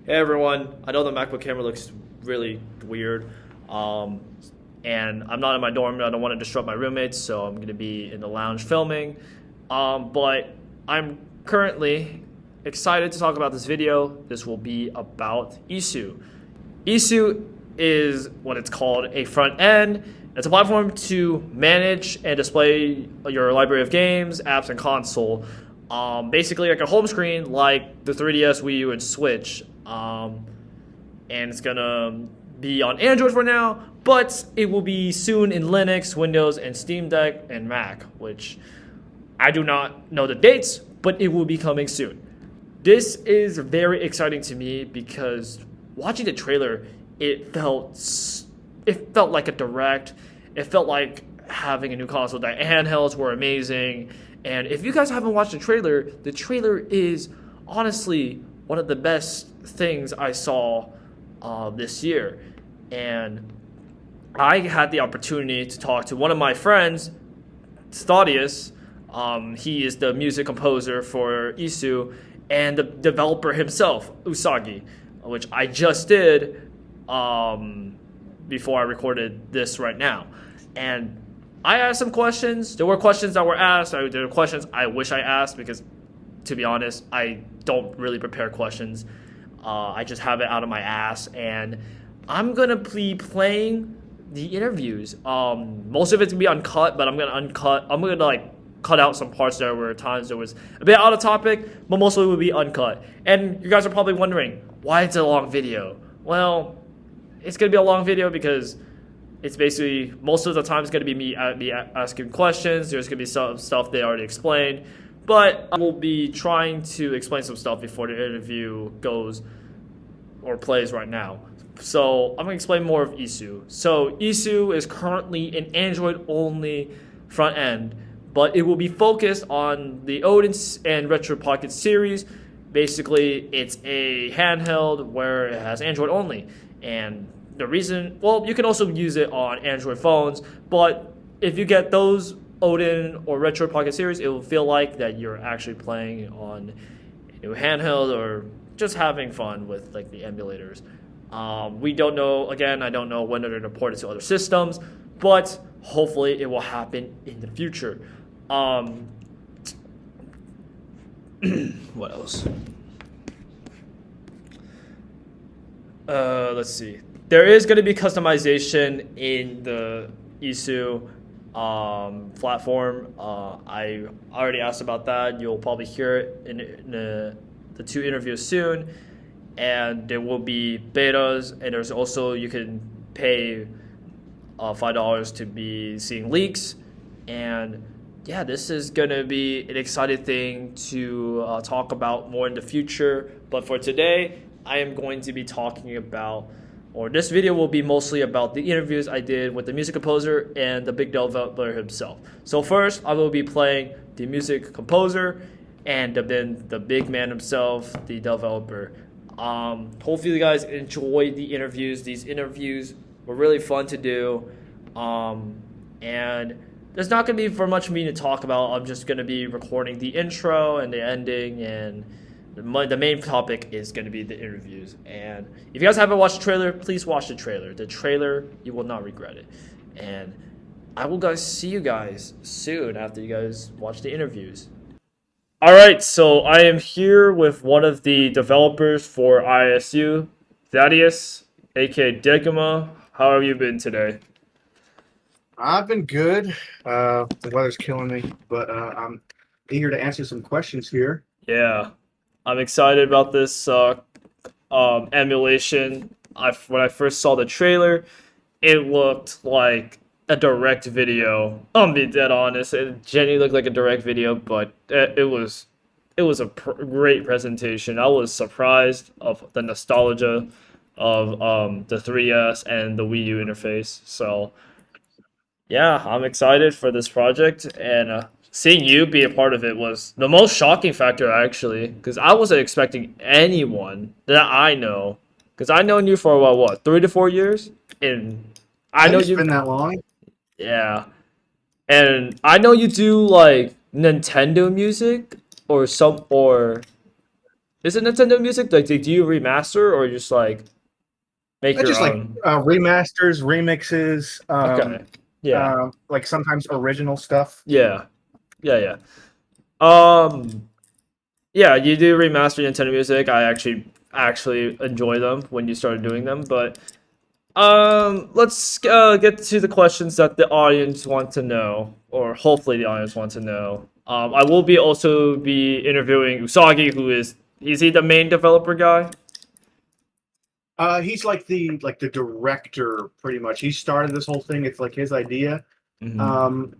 Hey everyone, I know the MacBook camera looks really weird, um, and I'm not in my dorm. I don't want to disrupt my roommates, so I'm gonna be in the lounge filming. But I'm currently excited to talk about this video. This will be about IISU. IISU is what it's called a front end. It's a platform to manage and display your library of games, apps, and console. Basically, like a home screen, like the 3DS, Wii U, and Switch. And it's gonna be on Android for now, but it will be soon in Linux, Windows, and Steam Deck and Mac, which I do not know the dates, but it will be coming soon. This is very exciting to me because watching the trailer, it felt like a direct. It felt like having a new console. The handhelds were amazing, and if you guys haven't watched the trailer is honestly one of the best things I saw this year. And I had the opportunity to talk to one of my friends, Stadius. He is the music composer for IISU and the developer himself, Usagi, which I just did before I recorded this right now. And I asked some questions. There were questions that were asked. There were questions I wish I asked because, to be honest, I don't really prepare questions. I just have it out of my ass, and I'm gonna be playing the interviews. Most of it's gonna be uncut, but I'm gonna like cut out some parts. There were times there was a bit out of topic, but mostly it will be uncut. And you guys are probably wondering why it's a long video. Well, it's gonna be a long video because it's basically most of the time it's gonna be me asking questions. There's gonna be some stuff they already explained. But I will be trying to explain some stuff before the interview goes or plays right now. So I'm going to explain more of IISU. So IISU is currently an Android-only front end, but it will be focused on the Odin and Retro Pocket series. Basically, it's a handheld where it has Android only. And the reason, well, you can also use it on Android phones, but if you get those Odin or Retro Pocket series, it will feel like that you're actually playing on a new handheld or just having fun with like the emulators. We don't know, again, I don't know when they're going to port it to other systems, but hopefully it will happen in the future. What else? Let's see. There is going to be customization in the IISU platform. I already asked about that. You'll probably hear it in the two interviews soon. And there will be betas, and there's also you can pay $5 to be seeing leaks. And yeah, this is gonna be an exciting thing to talk about more in the future. But for today, I am going to be talking about, or this video will be mostly about the interviews I did with the music composer and the big developer himself. So first, I will be playing the music composer and then the big man himself, the developer. Hopefully you guys enjoyed the interviews. These interviews were really fun to do. And there's not going to be for much for me to talk about. I'm just going to be recording the intro and the ending, and the main topic is going to be the interviews. And if you guys haven't watched the trailer, please watch the trailer. The trailer, you will not regret it. And I will see you guys soon after you guys watch the interviews. All right, so I am here with one of the developers for IISU, Thaddeus, aka Degma. How have you been today? I've been good. The weather's killing me, but I'm eager to answer some questions here. Yeah, I'm excited about this emulation. When I first saw the trailer, it looked like a direct video. I'm being dead honest. It genuinely looked like a direct video, but it was a great presentation. I was surprised of the nostalgia of the 3DS and the Wii U interface. So yeah, I'm excited for this project, and seeing you be a part of it was the most shocking factor actually, because I wasn't expecting anyone that I know, because I known you for about what 3 to 4 years, and I I know think it's you. been that long. Yeah. And I know you do like Nintendo music or some or Is it Nintendo Music? Like, do you remaster or just like make That's your just like own? remasters, remixes, Okay. Yeah. like sometimes original stuff. Yeah. Yeah. Yeah. Um. Yeah, you do remaster Nintendo Music. I actually enjoy them when you started doing them, but let's get to the questions that the audience want to know, or hopefully the audience want to know. I will be also be interviewing Usagi, who is he the main developer guy? He's like the director, pretty much. He started this whole thing. It's like his idea. Hmm. Um,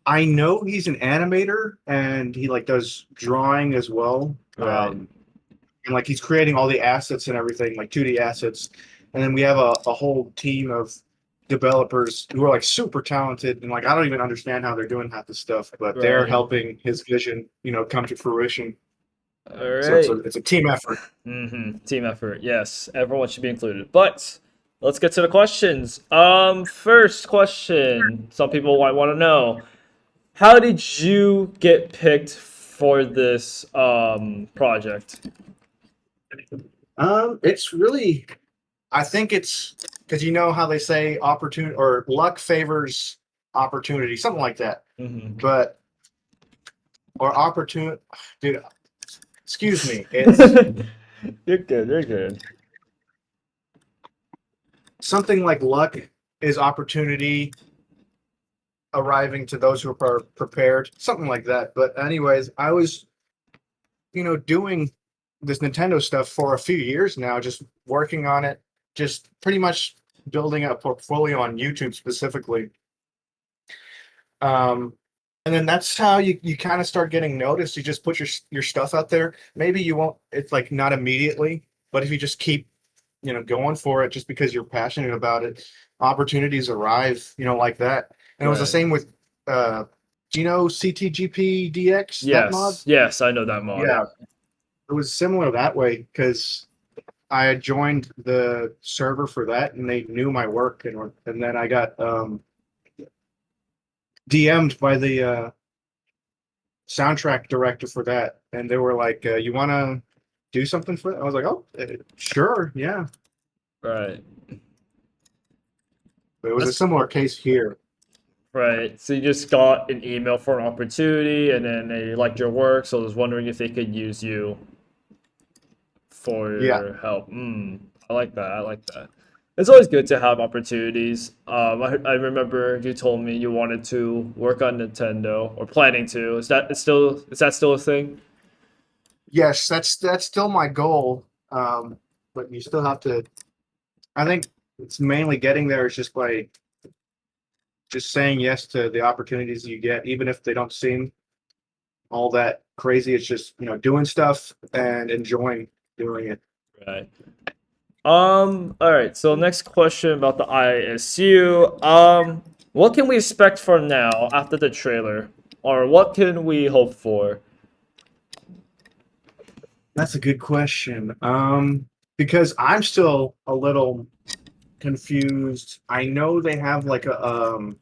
I know he's an animator and he like does drawing as well. Right. And like he's creating all the assets and everything, like 2D assets. And then we have a whole team of developers who are like super talented and like I don't even understand how they're doing half the stuff, but they're Right. helping his vision, come to fruition. All So it's a right. it's a team effort. Team effort. Yes, everyone should be included. But let's get to the questions. First question. Some people might want to know. How did you get picked for this project? It's really I think it's because you know how they say opportunity or luck favors opportunity, something like that. Hmm. But or opportunity, dude. Excuse me. It's You're good. You're good. something like luck is opportunity arriving to those who are prepared, something like that. But anyways, I was doing this Nintendo stuff for a few years now, just working on it, just pretty much building a portfolio on YouTube specifically. Um, and then that's how you kind of start getting noticed. You just put your stuff out there. Maybe you won't. It's like not immediately, but if you just keep going for it, just because you're passionate about it, opportunities arrive. Like that. And it was the Right. same with uh, do you know CTGP DX, that mod? Yes. Yes, I know that mod. Yeah, it was similar that way because I had joined the server for that, and they knew my work, and then I got DM'd by the soundtrack director for that, and they were like, "You want to do something for it?" I was like, "Oh, sure, yeah." Right. But it was a That's similar case here. right. So you just got an email for an opportunity, and then they liked your work, so I was wondering if they could use you for Yeah, your help. I like that. I like that. It's always good to have opportunities. I remember you told me you wanted to work on Nintendo or planning to. Is that still a thing? yes, that's still my goal. But you still have to. I think it's mainly getting there is just by just saying yes to the opportunities you get, even if they don't seem all that crazy. It's just doing stuff and enjoying doing it. Right. All right. So next question about the IISU. What can we expect from now after the trailer, or what can we hope for? That's a good question. Because I'm still a little confused. I know they have like a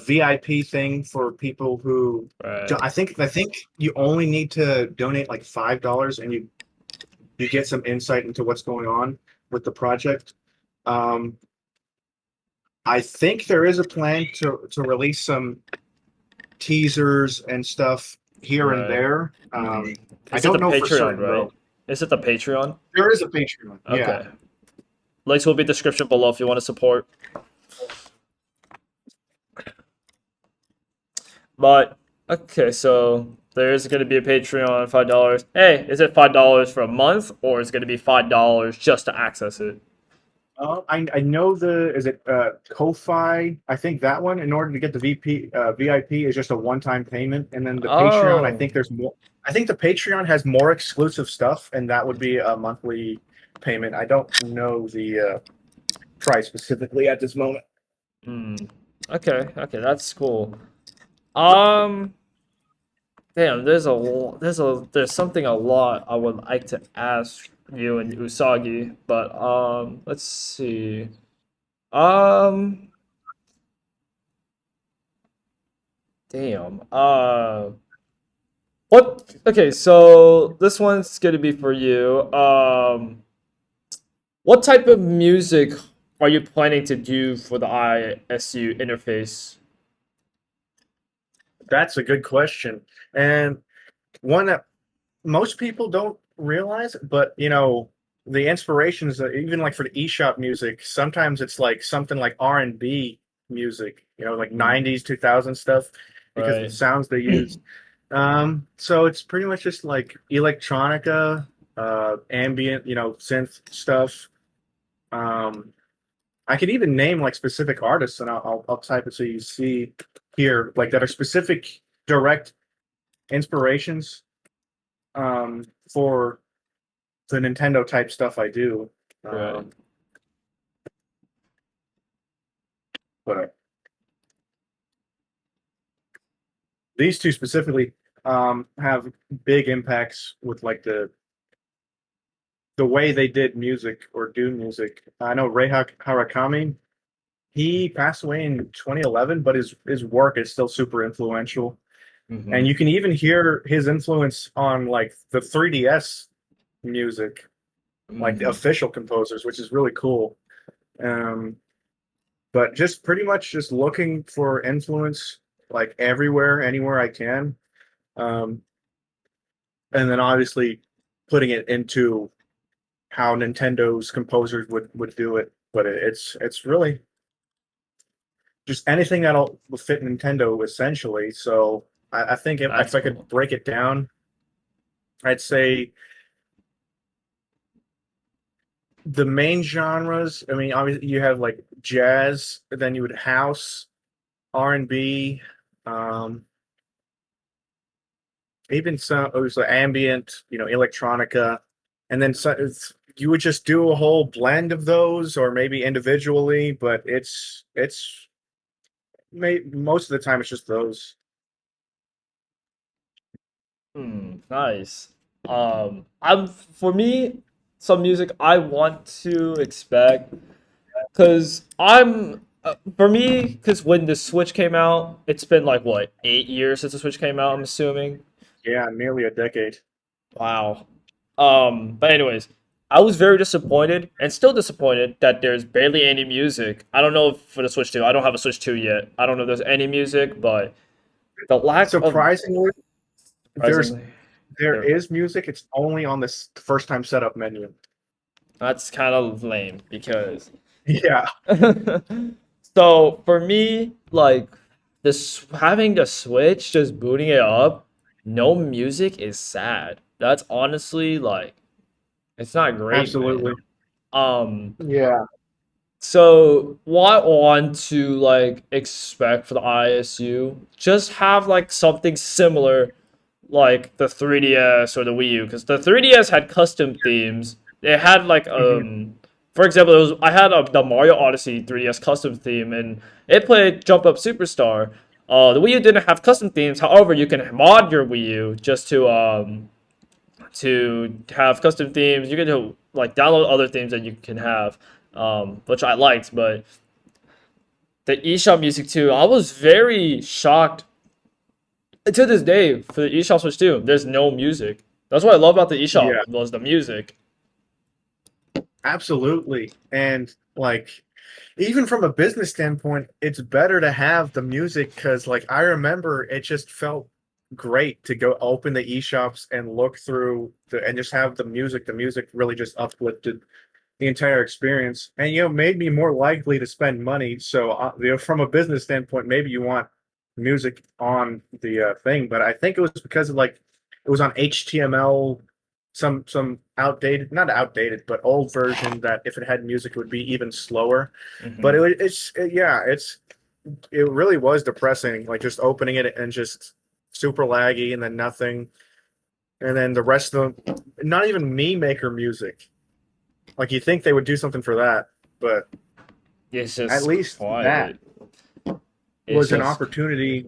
VIP thing for people who Right. I think you only need to donate like $5 and you get some insight into what's going on with the project. Um, I think there is a plan to release some teasers and stuff here and Right. there. I Is it the don't know for Patreon, certain right? though. Is it the Patreon? There is a Patreon. Yeah. Okay. Links will be description below if you want to support. But okay, so there is going to be a Patreon, $5. Hey, is it $5 for a month, or is it going to be $5 just to access it? I know the is it Ko-fi? I think that one in order to get the VIP is just a one-time payment, and then the Patreon. I Oh, think there's more. I think the Patreon has more exclusive stuff, and that would be a monthly payment. I don't know the price specifically at this moment. hmm. Okay, okay, that's cool. Um, Damn, there's something a lot I would like to ask you and Usagi, but let's see. Um, Damn. What? Okay, so this one's gonna be for you. What type of music are you planning to do for the ISU interface? That's a good question. And one that most people don't realize, but the inspirations, even like for the eShop music, sometimes it's like something like R&B music, like Mhm. 90s, 2000 stuff, because of the Right. sounds they use. So it's pretty much just like electronica, ambient, synth stuff. Um, I could even name like specific artists, and I'll type it so you see here, like that are specific direct inspirations for the Nintendo type stuff I do. Right. Um, but these two specifically have big impacts with like the way they did music or do music. I know Ray Harakami. He passed away in 2011, but his work is still super influential, and Mm-hmm. you can even hear his influence on like the 3DS music, like the Mm. official composers, which is really cool. Um, but just pretty much just looking for influence like everywhere, anywhere I can, um, and then obviously putting it into how Nintendo's composers would do it. But it's really just anything that'll fit Nintendo essentially. So I think if That's I could cool. break it down, I'd say the main genres. I mean, obviously you have like jazz, then you would house, R&B, um, even some it was like ambient, electronica, and then you would just do a whole blend of those, or maybe individually. But most of the time it's just those. Hmm, nice. I'm for me, some music I want to expect because for me because when the Switch came out, it's been like what 8 years since the Switch came out. I'm assuming. Yeah, nearly a decade. Wow. But anyways, I was very disappointed and still disappointed that there's barely any music. I don't know if for the Switch 2. I don't have a Switch 2 yet. I don't know if there's any music, but the lack of Surprisingly, there's surprisingly there there is music. It's only on this first time setup menu. that's kind of lame because Yeah, so for me, like this having the Switch just booting it up, no music is sad. That's honestly like it's not great, man. absolutely. Um Yeah, So what I want to like expect for the ISU, just have like something similar like the 3DS or the Wii U, because the 3DS had custom themes. It had like hmm for example, I had the Mario Odyssey 3DS custom theme, and it played Jump Up Superstar. The Wii U didn't have custom themes. However, you can mod your Wii U just to have custom themes. You can do, like download other themes that you can have, which I liked. But the eShop music too, I was very shocked. To this day, for the eShop Switch too, there's no music. That's what I love about the yeah, eShop was the music. absolutely. And like even from a business standpoint, it's better to have the music because, like, I remember it just felt great to go open the eShops and look through and just have the music. The music really just uplifted the entire experience, and made me more likely to spend money. So, from a business standpoint, maybe you want music on the thing, but I think it was because of like it was on HTML, some outdated, not outdated, but old version that if it had music, it would be even slower. But Hmm. yeah, it really was depressing. Like just opening it and just super laggy, and then nothing, and then the rest of them, not even me maker music. Like you think they would do something for that, but It's at just least that quiet. It's was an just opportunity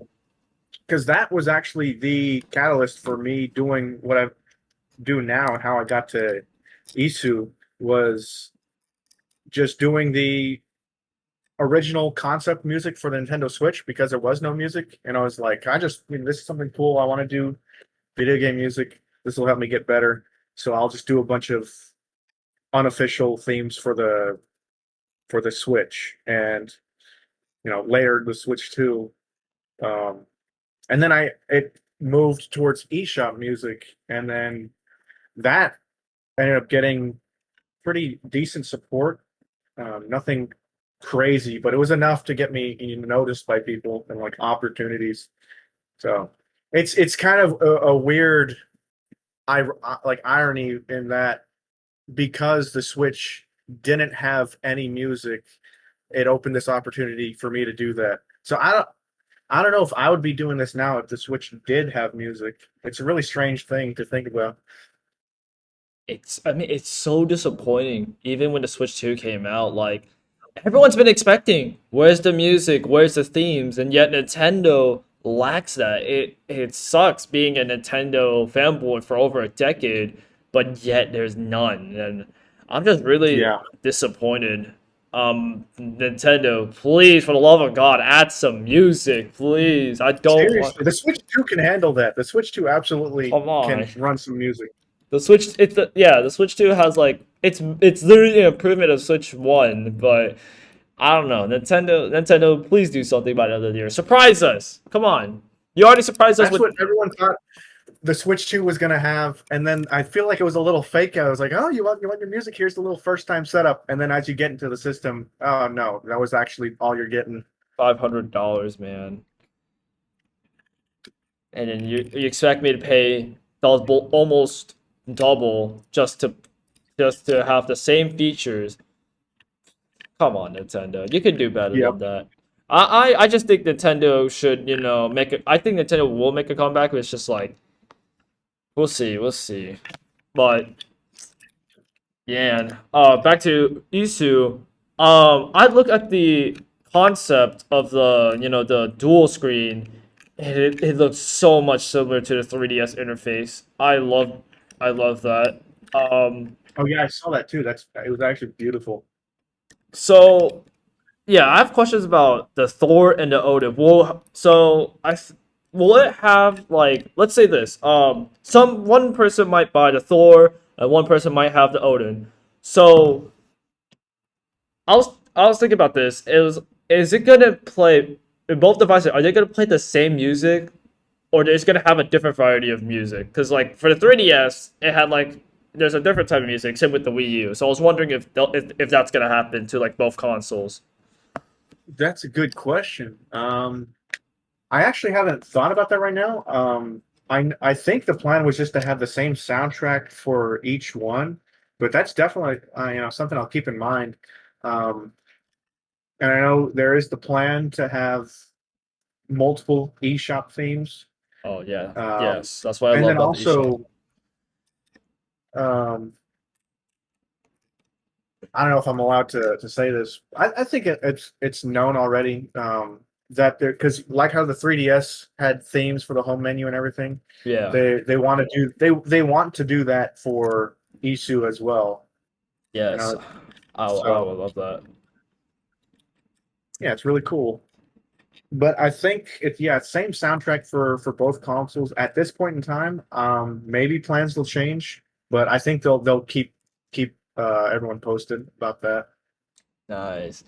because that was actually the catalyst for me doing what I do now and how I got to ISU was just doing the original concept music for the Nintendo Switch because there was no music, and I was like, this is something cool I want to do video game music. This will help me get better. So I'll just do a bunch of unofficial themes for the Switch, and later the Switch 2. Um, and then it moved towards eShop music, and then that ended up getting pretty decent support. Nothing crazy, but it was enough to get me noticed by people and like opportunities. So it's kind of a weird like irony in that because the Switch didn't have any music, it opened this opportunity for me to do that. So I don't know if I would be doing this now if the Switch did have music. It's a really strange thing to think about. I mean, it's so disappointing. Even when the Switch 2 came out, like everyone's been expecting, where's the music, where's the themes, and yet Nintendo lacks that. It sucks being a Nintendo fanboy for over a decade, but yet there's none. And I'm just really Yeah. disappointed. Nintendo, please, for the love of God, add some music, please. I don't want. Seriously, the Switch 2 can handle that. The Switch 2 absolutely Come on. can run some music. The Switch 2 has like it's literally an improvement of Switch 1, but I don't know. Nintendo, please do something by the end of the year. Surprise us. Come on. You already surprised us That's with what everyone thought the Switch 2 was gonna have, and then I feel like it was a little fake. I was like, "Oh, you want your music? Here's the little first time setup." And then as you get into the system, oh no, that was actually all you're getting. $500, man. And then you expect me to pay almost double just to have the same features. Come on, Nintendo. You can do better Yep. than that. I just think Nintendo should, make it. I think Nintendo will make a comeback, but it's just like we'll see. But yeah, back to Isu. I look at the concept of the dual screen, and it looks so much similar to the 3DS interface. I love that. Oh yeah, I saw that too. It was actually beautiful. So yeah, I have questions about the Thor and the Odin. Will it have like, let's say this, one person might buy the Thor and one person might have the Odin. So I was thinking about this. Is it gonna play in both devices? Are they gonna play the same music, or they're just gonna have a different variety of music? Because like for the 3DS, it had like there's a different type of music. Same with the Wii U. So I was wondering if that's gonna happen to like both consoles. That's a good question. I actually haven't thought about that right now. I think the plan was just to have the same soundtrack for each one, but that's definitely something I'll keep in mind. Um, and I know there is the plan to have multiple eShop themes, Oh yeah, um, yes, that's what I and love then about the eShop. also um, I don't know if I'm allowed to say this. I think it's known already that there because like how the 3DS had themes for the home menu and everything, Yeah, they want to do they want to do that for ISU as well. You yes, know, I so would love that. yeah, it's really cool. But I think it's same soundtrack for both consoles at this point in time. Maybe plans will change, but I think they'll keep everyone posted about that. Nice.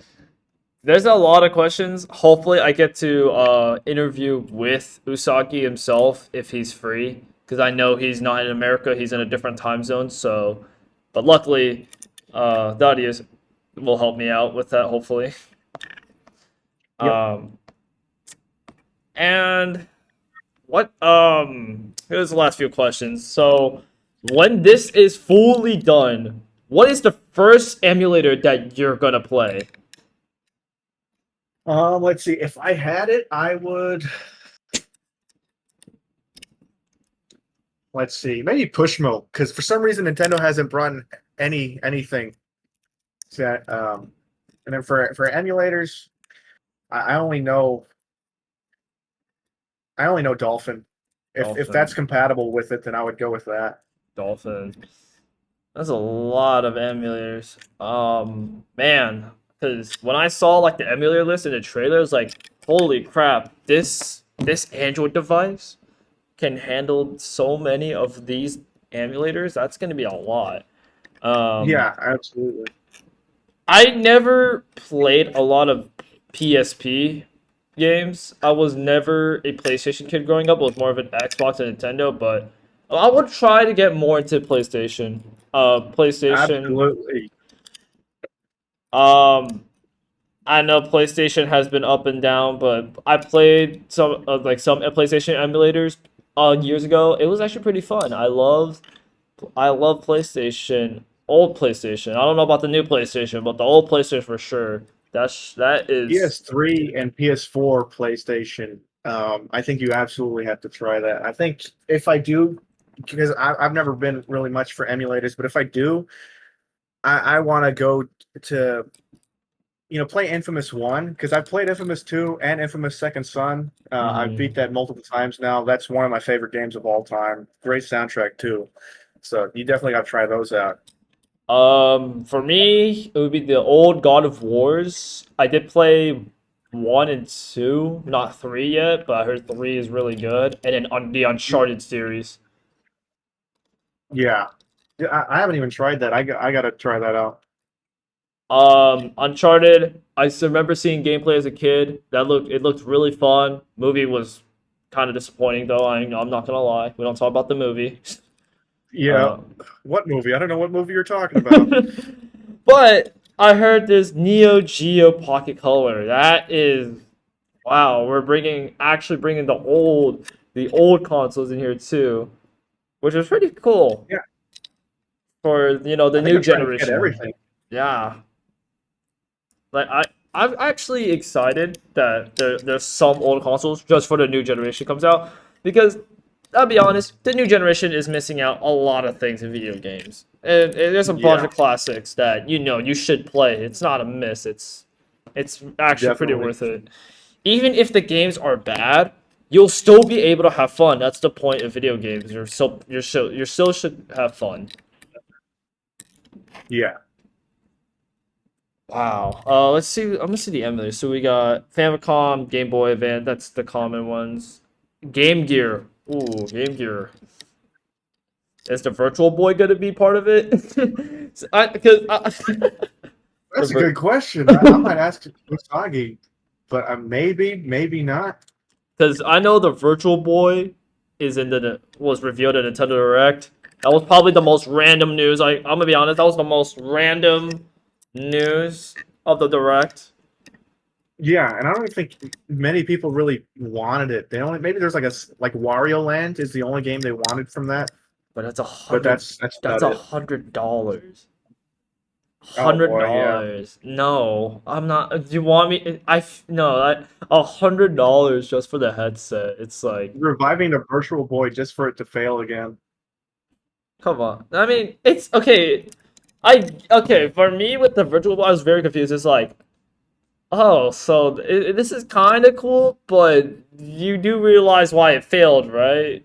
There's a lot of questions. Hopefully, I get to interview with Usagi himself if he's free, because I know he's not in America. He's in a different time zone. So, but luckily, Darius will help me out with that. Hopefully. Yep. Um, and here's the last few questions. So, when this is fully done, what is the first emulator that you're gonna play? Let's see. If I had it, I would. Let's see. Maybe Pushmo, because for some reason Nintendo hasn't brought in anything. That and then for emulators, I only know Dolphin. If that's Dolphin. compatible with it, then I would go with that. Dolphin. That's a lot of emulators. Man, because when I saw like the emulator list in the trailers, like, holy crap, this Android device can handle so many of these emulators, that's going to be a lot. Um, Yeah, absolutely. I never played a lot of PSP games. I was never a PlayStation kid growing up. I was more of an Xbox and Nintendo, but I would try to get more into PlayStation. PlayStation. Absolutely. Um, I know PlayStation has been up and down, but I played some PlayStation emulators years ago. It was actually pretty fun. I love PlayStation, old PlayStation. I don't know about the new PlayStation, but the old PlayStation for sure. That is. PS3 and PS4 PlayStation. I think you absolutely have to try that. I think if I do, because I've never been really much for emulators, but if I do, I want to go to play Infamous 1 because I've played Infamous 2 and Infamous Second Son. I've beat Mm. that multiple times now. That's one of my favorite games of all time. Great soundtrack too. So you definitely got to try those out. For me, it would be the old God of Wars. I did play 1 and 2, not 3 yet, but I heard 3 is really good. And then on the Uncharted series. Yeah, yeah, I haven't even tried that. I got to try that out. Uncharted. I still remember seeing gameplay as a kid. It looked really fun. Movie was kind of disappointing though. I'm not gonna lie. We don't talk about the movie. Yeah. Uh, What movie? I don't know what movie you're talking about. but I heard this Neo Geo Pocket Color. That is wow. We're bringing the old consoles in here too, which is pretty cool Yeah, for the I think new I'm trying to get generation. everything. Yeah, like I'm actually excited that there's some old consoles just for the new generation comes out because I'll be honest, the new generation is missing out a lot of things in video games. And there's a bunch Yeah, of classics that you should play. It's not a miss. It's actually pretty definitely. worth it. Even if the games are bad, you'll still be able to have fun. That's the point of video games. You still should have fun. Yeah. Wow. Let's see. I'm gonna see the emulators. So we got Famicom, Game Boy Advance. That's the common ones. Game Gear. Ooh, Game Gear. Is the Virtual Boy gonna be part of it? Because the That's a good vir- question. I might ask Usagi, but maybe not. because I know the Virtual Boy was revealed in Nintendo Direct. That was probably the most random news. I'm gonna be honest. That was the most random news of the Direct. Yeah, and I don't think many people really wanted it. They only maybe there's like Wario Land is the only game they wanted from that, But that's a but hundred. that's That's about a it. $100. Oh hundred boy, yeah. dollars. No, I'm not. Do you want me? No. $100 just for the headset. It's like, Reviving the Virtual Boy just for it to fail again. come on. I mean, it's okay. Okay for me with the virtual. I was very confused. It's like, oh, so this is kind of cool, but you do realize why it failed, right?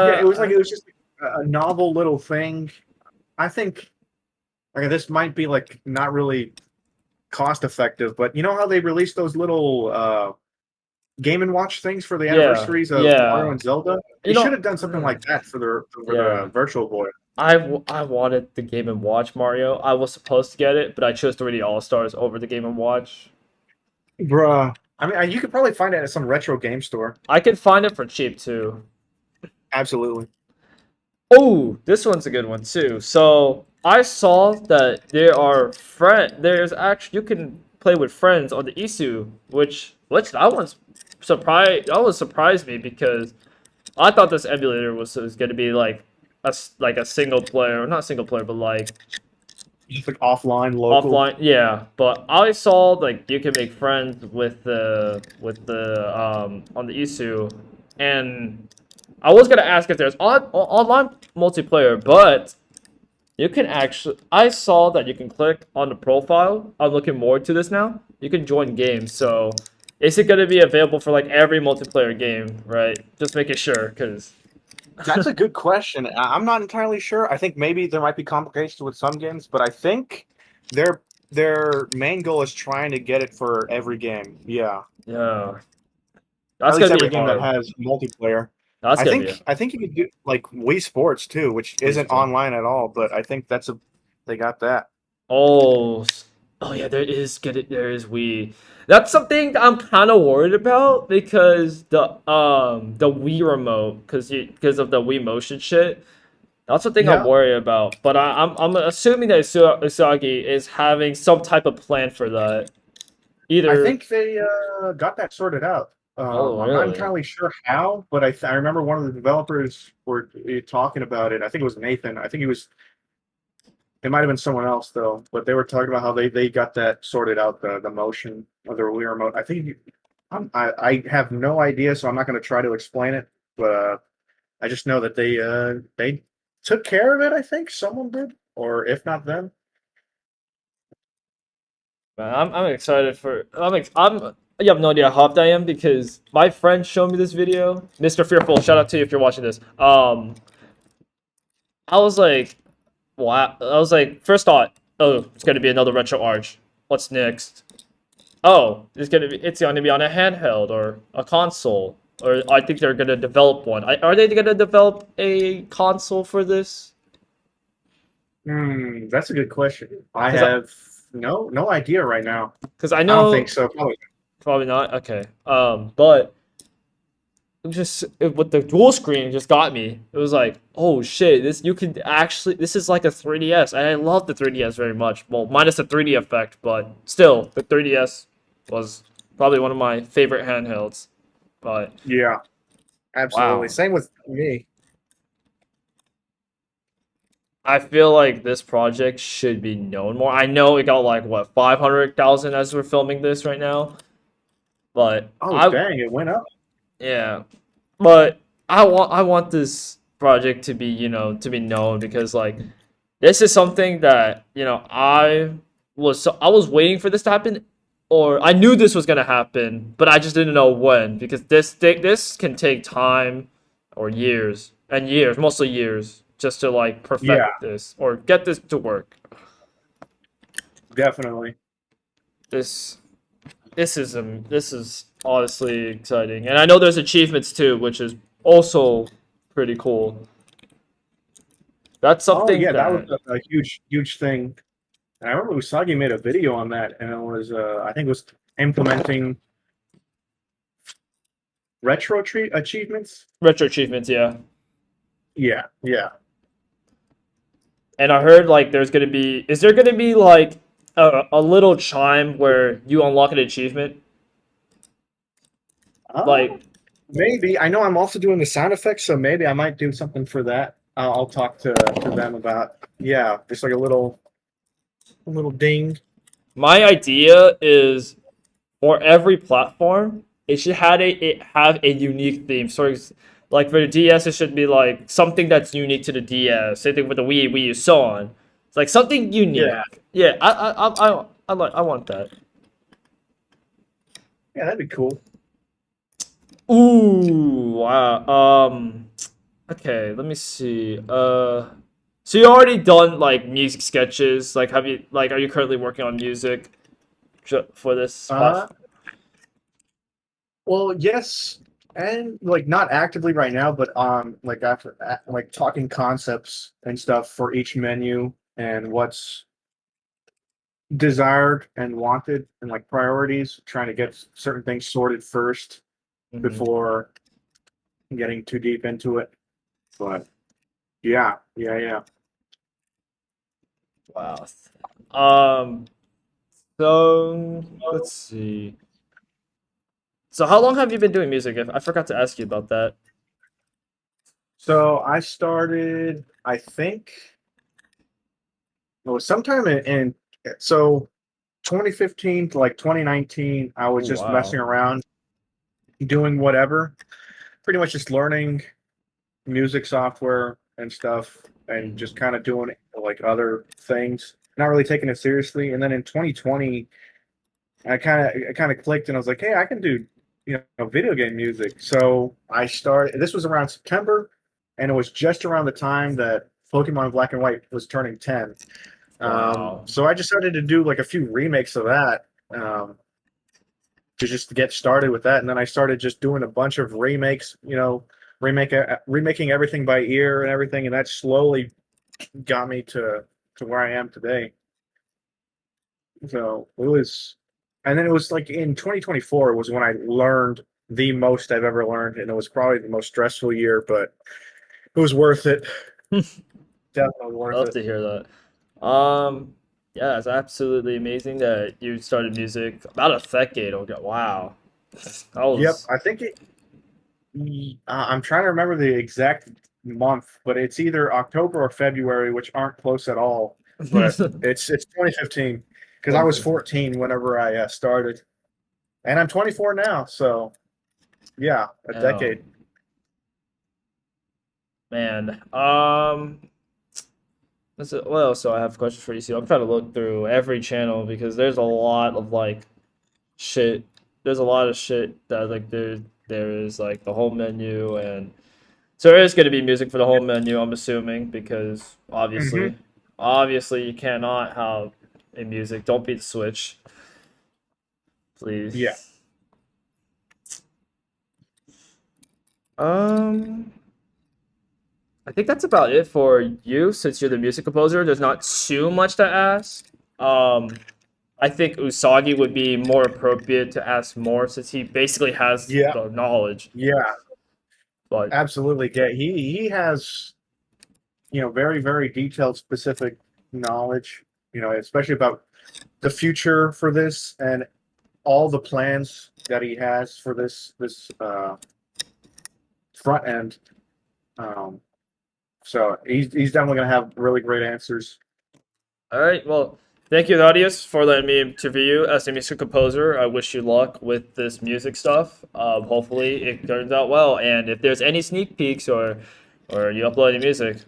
Yeah, it was like Uh, it was just a novel little thing. I think okay, this might be like not really cost effective, but you know how they released those little Game and Watch things for the yeah, anniversaries of Mario yeah. and Zelda? You They should know, have done something like that for yeah. the Virtual Boy. I wanted the Game and Watch Mario. I was supposed to get it, but I chose 3D All Stars over the Game and Watch. Bruh. I mean, you could probably find it at some retro game store. I could find it for cheap too. Absolutely. Oh, this one's a good one too. So I saw that There's actually you can play with friends on the IISU, which that one's surprised. That was surprised me because I thought this emulator was going to be like a single player, not single player, but like Just like offline, local. offline. Yeah, but I saw like you can make friends with the on the ISU, and I was gonna ask if there's online multiplayer, but you can actually. I saw that you can click on the profile. I'm looking more to this now. You can join games. So, is it gonna be available for like every multiplayer game? Right? Just making sure, because That's a good question. I'm not entirely sure. I think maybe there might be complications with some games, but I think their their main goal is trying to get it for every game. Yeah, yeah, at that's least gonna be every game that hard. has multiplayer. That's gonna be a, I think you could do like Wii Sports too, which Wii isn't Sport. online at all, but I think they got that. Oh, oh yeah, there is Wii. That's something I'm kind of worried about because the Wii remote because of the Wii motion shit. That's the thing I'm Yeah, worried about. But I'm assuming that Usagi is having some type of plan for that. I Either think they got that sorted out. oh I'm not really? entirely sure how, but I remember one of the developers were talking about it. I think it was Nathan. I think he was. It might have been someone else though, but they were talking about how they got that sorted out, the motion of the Wii remote. I think I have no idea, so I'm not going to try to explain it. But I just know that they took care of it. I think someone did, or if not them. Man, I'm excited for I'm you have no idea how hyped I am because my friend showed me this video. Mr. Fearful, shout out to you if you're watching this. I was like, wow. I was like, first thought, oh, it's gonna be another retro arch. What's next? Oh, it's gonna be on a handheld or a console, or I think they're gonna develop one. Are they gonna develop a console for this? That's a good question. I Because have no idea right now. because I I don't think know so. Probably. probably not. Okay. But with the dual screen it just got me. It was like, oh shit, this is like a 3DS, and I love the 3DS very much. Well, minus the 3D effect, but still, the 3DS was probably one of my favorite handhelds. But Yeah, absolutely. wow, Same with me. I feel like this project should be known more. I know it got like what 500,000 as we're filming this right now, but Oh, I dang, it went up. yeah, but I want this project to be to be known because like this is something that I was waiting for this to happen, or I knew this was gonna happen, but I just didn't know when because this can take time or years and years, mostly years, just to like Yeah, perfect this or get this to work. definitely. This this is honestly exciting, and I know there's achievements too, which is also pretty cool. That's Oh something yeah, that was that a huge thing. And I remember Usagi made a video on that, and it was I think it was implementing achievements. retro achievements, yeah. Yeah, yeah. And I heard like is there gonna be like a little chime where you unlock an achievement? Uh, Like, maybe. I know I'm also doing the sound effects, so maybe I might do something for that. I'll talk to them about. Yeah, just like a little ding. my idea is for every platform, it have a unique theme. So, like for the DS, it should be like something that's unique to the DS. Same thing with the Wii U, so on. It's like something Yeah, unique. Yeah, I want that. yeah, that'd be cool. Ooh, wow. Okay, let me see. So you already done like music sketches? Like, are you currently working on music for this Uh, platform? well, yes, and like not actively right now, but like after like talking concepts and stuff for each menu and what's desired and wanted and like priorities, trying to get certain things sorted first Hmm. before getting too deep into it. But yeah. Wow. Um. So let's see. So how long have you been doing music? I forgot to ask you about that. So I started, I think, it was sometime in so 2015 to like 2019. I Oh was just messing wow. around, doing whatever, pretty much just learning music software and stuff, and just Hmm. kind of doing like other things, not really taking it seriously. And then in 2020, I kind of clicked, and I was like, hey, I can do video game music. So I started. This was around September, and it was just around the time that Pokemon Black and White was turning 10. Wow. So I decided to do like a few remakes of that, to just get started with that, and then I started just doing a bunch of remakes, remaking everything by ear and everything, and that slowly got me to where I am today. So it was, and then it was like in 2024 was when I learned the most I've ever learned, and it was probably the most stressful year, but it was worth it. Definitely I worth love it. to hear that. Yeah, it's absolutely amazing that you started music about a decade ago. Wow, that Yep, was I think it. I'm trying to remember the exact month, but it's either October or February, which aren't close at all. But it's 2015 because I was 2015. 14 whenever I started, and I'm 24 now. So yeah, a Oh decade. man. Well, so I have questions for you. See, I'm trying to look through every channel because there's a lot of like shit. There's a lot of shit that like there is like the home menu, and so there is going to be music for the home menu. I'm assuming because Hmm. obviously you cannot have a music. Don't beat the Switch, Yeah. please. Um, I think that's about it for you since you're the music composer. There's not too much to ask. Um, I think Usagi would be more appropriate to ask more since he basically has Yeah. the knowledge. Yeah. But Absolutely. Yeah. He has very very detailed, specific knowledge. Especially about the future for this and all the plans that he has for this front end. Um, so he's definitely going to have really great answers. all right, well, thank you, Thaddeus, for letting me interview you as a music composer. I wish you luck with this music stuff. Hopefully, it turns out well. And if there's any sneak peeks or you upload any music,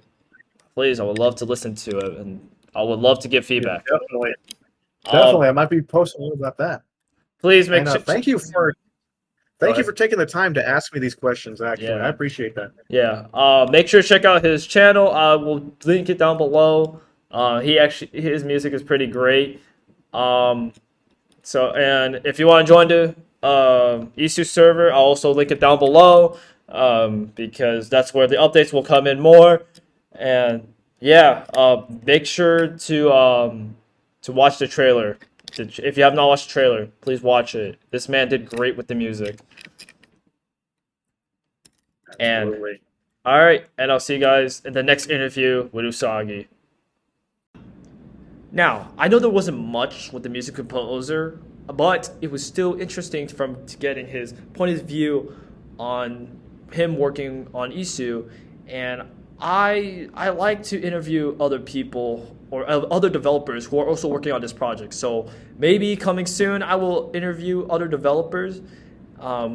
please, I would love to listen to it, and I would love to give Yeah, feedback. definitely, Um, definitely. I might be posting more about that. please make And sure. Go thank you ahead. for taking the time to ask me these questions. Actually, I Yeah. appreciate that. Yeah. Make sure to check out his channel. I will link it down below. His music is pretty great. Um, and if you want to join the IISU server, I'll also link it down below. Because that's where the updates will come in more. And yeah, make sure to watch the trailer. If you have not watched the trailer, please watch it. This man did great with the music. And Absolutely. all right, and I'll see you guys in the next interview with Usagi. Now, I know there wasn't much with the music composer, but it was still interesting from to getting his point of view on him working on ISU, and I like to interview other people or other developers who are also working on this project. So maybe coming soon, I will interview other developers.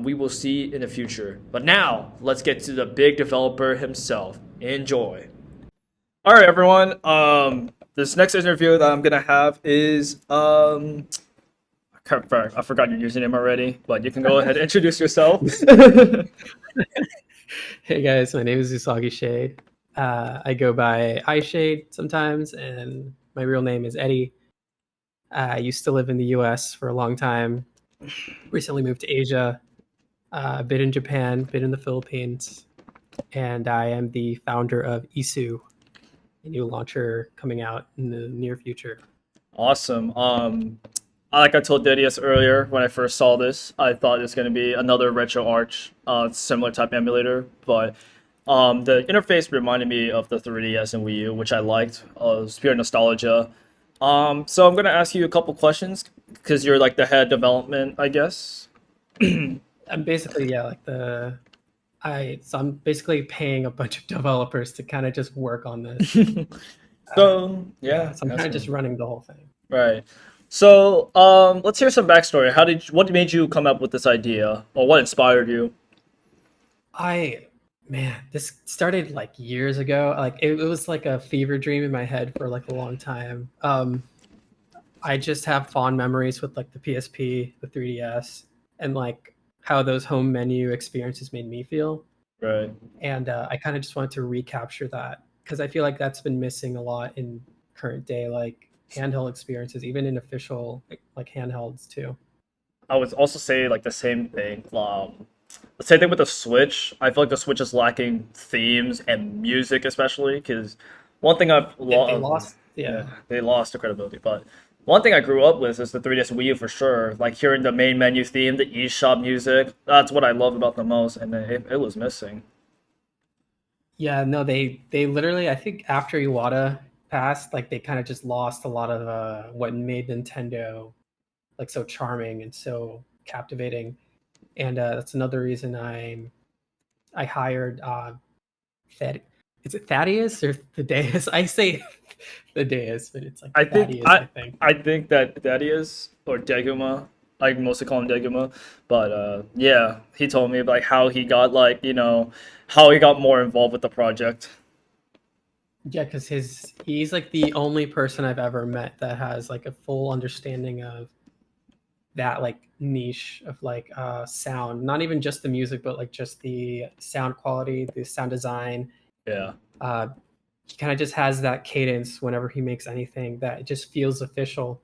We will see in the future. But now, let's get to the big developer himself. Enjoy. All right, everyone. This next interview that I'm gonna have is I forgot your username already, but you can go ahead and introduce yourself. Hey guys, my name is Usagi Shade. I go by iShade sometimes, and my real name is Eddie. I used to live in the US for a long time, recently moved to Asia, a bit in Japan, bit in the Philippines, and I am the founder of IISU, a new launcher coming out in the near future. Awesome. Like I told Didius earlier when I first saw this, I thought it was gonna be another retro arch, similar type emulator, but the interface reminded me of the 3DS and Wii U, which I liked. It was pure nostalgia. So I'm gonna ask you a couple questions because you're like the head development, I guess. I'm basically, yeah, like I'm basically paying a bunch of developers to kind of just work on this. So Yeah, yeah, so I'm kind that's of just running the whole thing. right. So let's hear some backstory. What made you come up with this idea, or what inspired you? I Man, this started like years ago. Like it was like a fever dream in my head for like a long time. I just have fond memories with like the PSP, the 3DS, and like how those home menu experiences made me feel. Right. And I kind of just wanted to recapture that because I feel like that's been missing a lot in current day like handheld experiences, even in official like handhelds too. I would also say like the same thing. same thing with the Switch. I feel like the Switch is lacking themes and music, especially because one thing I've They loved, lost. yeah, Yeah. they lost the credibility. But one thing I grew up with is the 3DS Wii U for sure. Like hearing the main menu theme, the eShop music. That's what I love about the most, and it was missing. Yeah, no, they literally, I think after Iwata passed, like they kind of just lost a lot of what made Nintendo like so charming and so captivating. And that's another reason I hired Thad. Is it Thaddeus or Thaddeus? I say Thaddeus, but it's like I think Thaddeus, I I think. I think that is or Deguma. I mostly call him Deguma, but yeah, he told me like how he got like how he got more involved with the project. Yeah, because he's like the only person I've ever met that has like a full understanding of that like niche of like sound, not even just the music, but like just the sound quality, the sound design. Yeah. uh he kind of just has that cadence whenever he makes anything that it just feels official.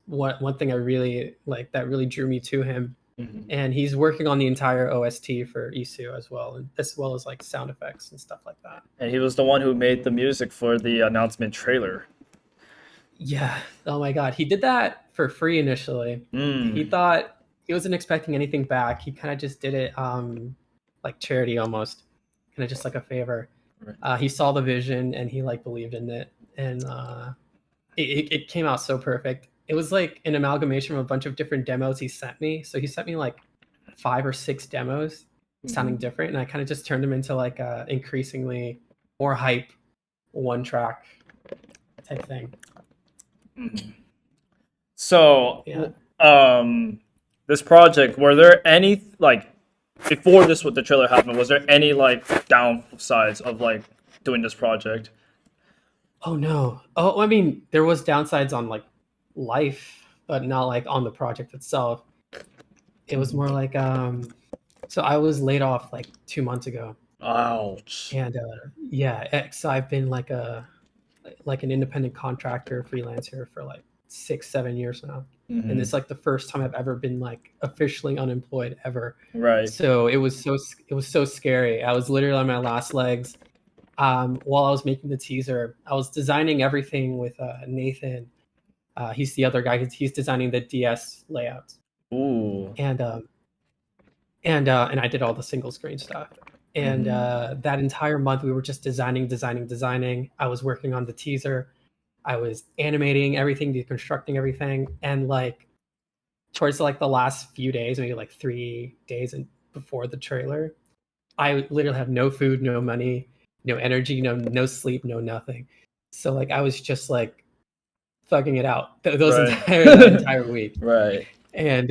One thing I really like that really drew me to him, Mhm. and he's working on the entire OST for IISU as well, and as well as like sound effects and stuff like that. And he was the one who made the music for the announcement trailer. Yeah. Oh my god, he did that for free initially. He Mm. thought he wasn't expecting anything back. He kind of just did it like charity almost, kind of just like a favor. Right. He saw the vision and he like believed in it, and it came out so perfect. It was like an amalgamation of a bunch of different demos he sent me. So he sent me like 5 or 6 demos sounding Mhm. different, and I kind of just turned them into like a increasingly more hype one track type thing. Mhm. So, Yeah. this project, were there any like before this what the trailer happened? Was there any like downsides of like doing this project? Oh no. Oh, I mean, there was downsides on like life, but not like on the project itself. It was more like so I was laid off like 2 months ago. Ouch. And yeah, so I've been like an independent contractor freelancer for like 6 7 years now, and Hmm. it's like the first time I've ever been like officially unemployed ever. Right. So it was so scary. I was literally on my last legs. While I was making the teaser, I was designing everything with Nathan. He's the other guy. He's designing the DS layouts, Ooh. and and I did all the single screen stuff. And Hmm. that entire month, we were just designing. I was working on the teaser. I was animating everything, deconstructing everything, and like towards like the last few days, maybe like 3 days and before the trailer, I literally have no food, no money, no energy, no sleep, no nothing. So like I was just like thugging it out Right. that entire week. Right. And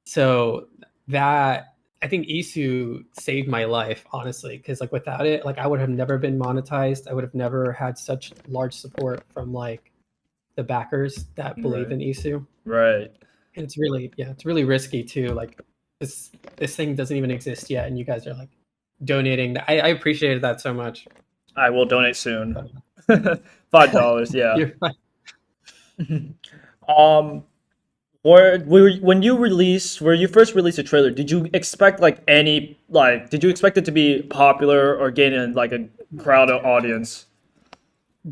so that I think Isu saved my life, honestly, because like without it, like I would have never been monetized. I would have never had such large support from like the backers that believe Right. in Isu. Right. And it's really, yeah, it's really risky too. Like this thing doesn't even exist yet, and you guys are like donating. I appreciated that so much. I will donate soon. But, $5. Yeah. you're fine. Um. When you released, where you first released a trailer, did you expect like any like did you expect it to be popular or gain like a crowd audience?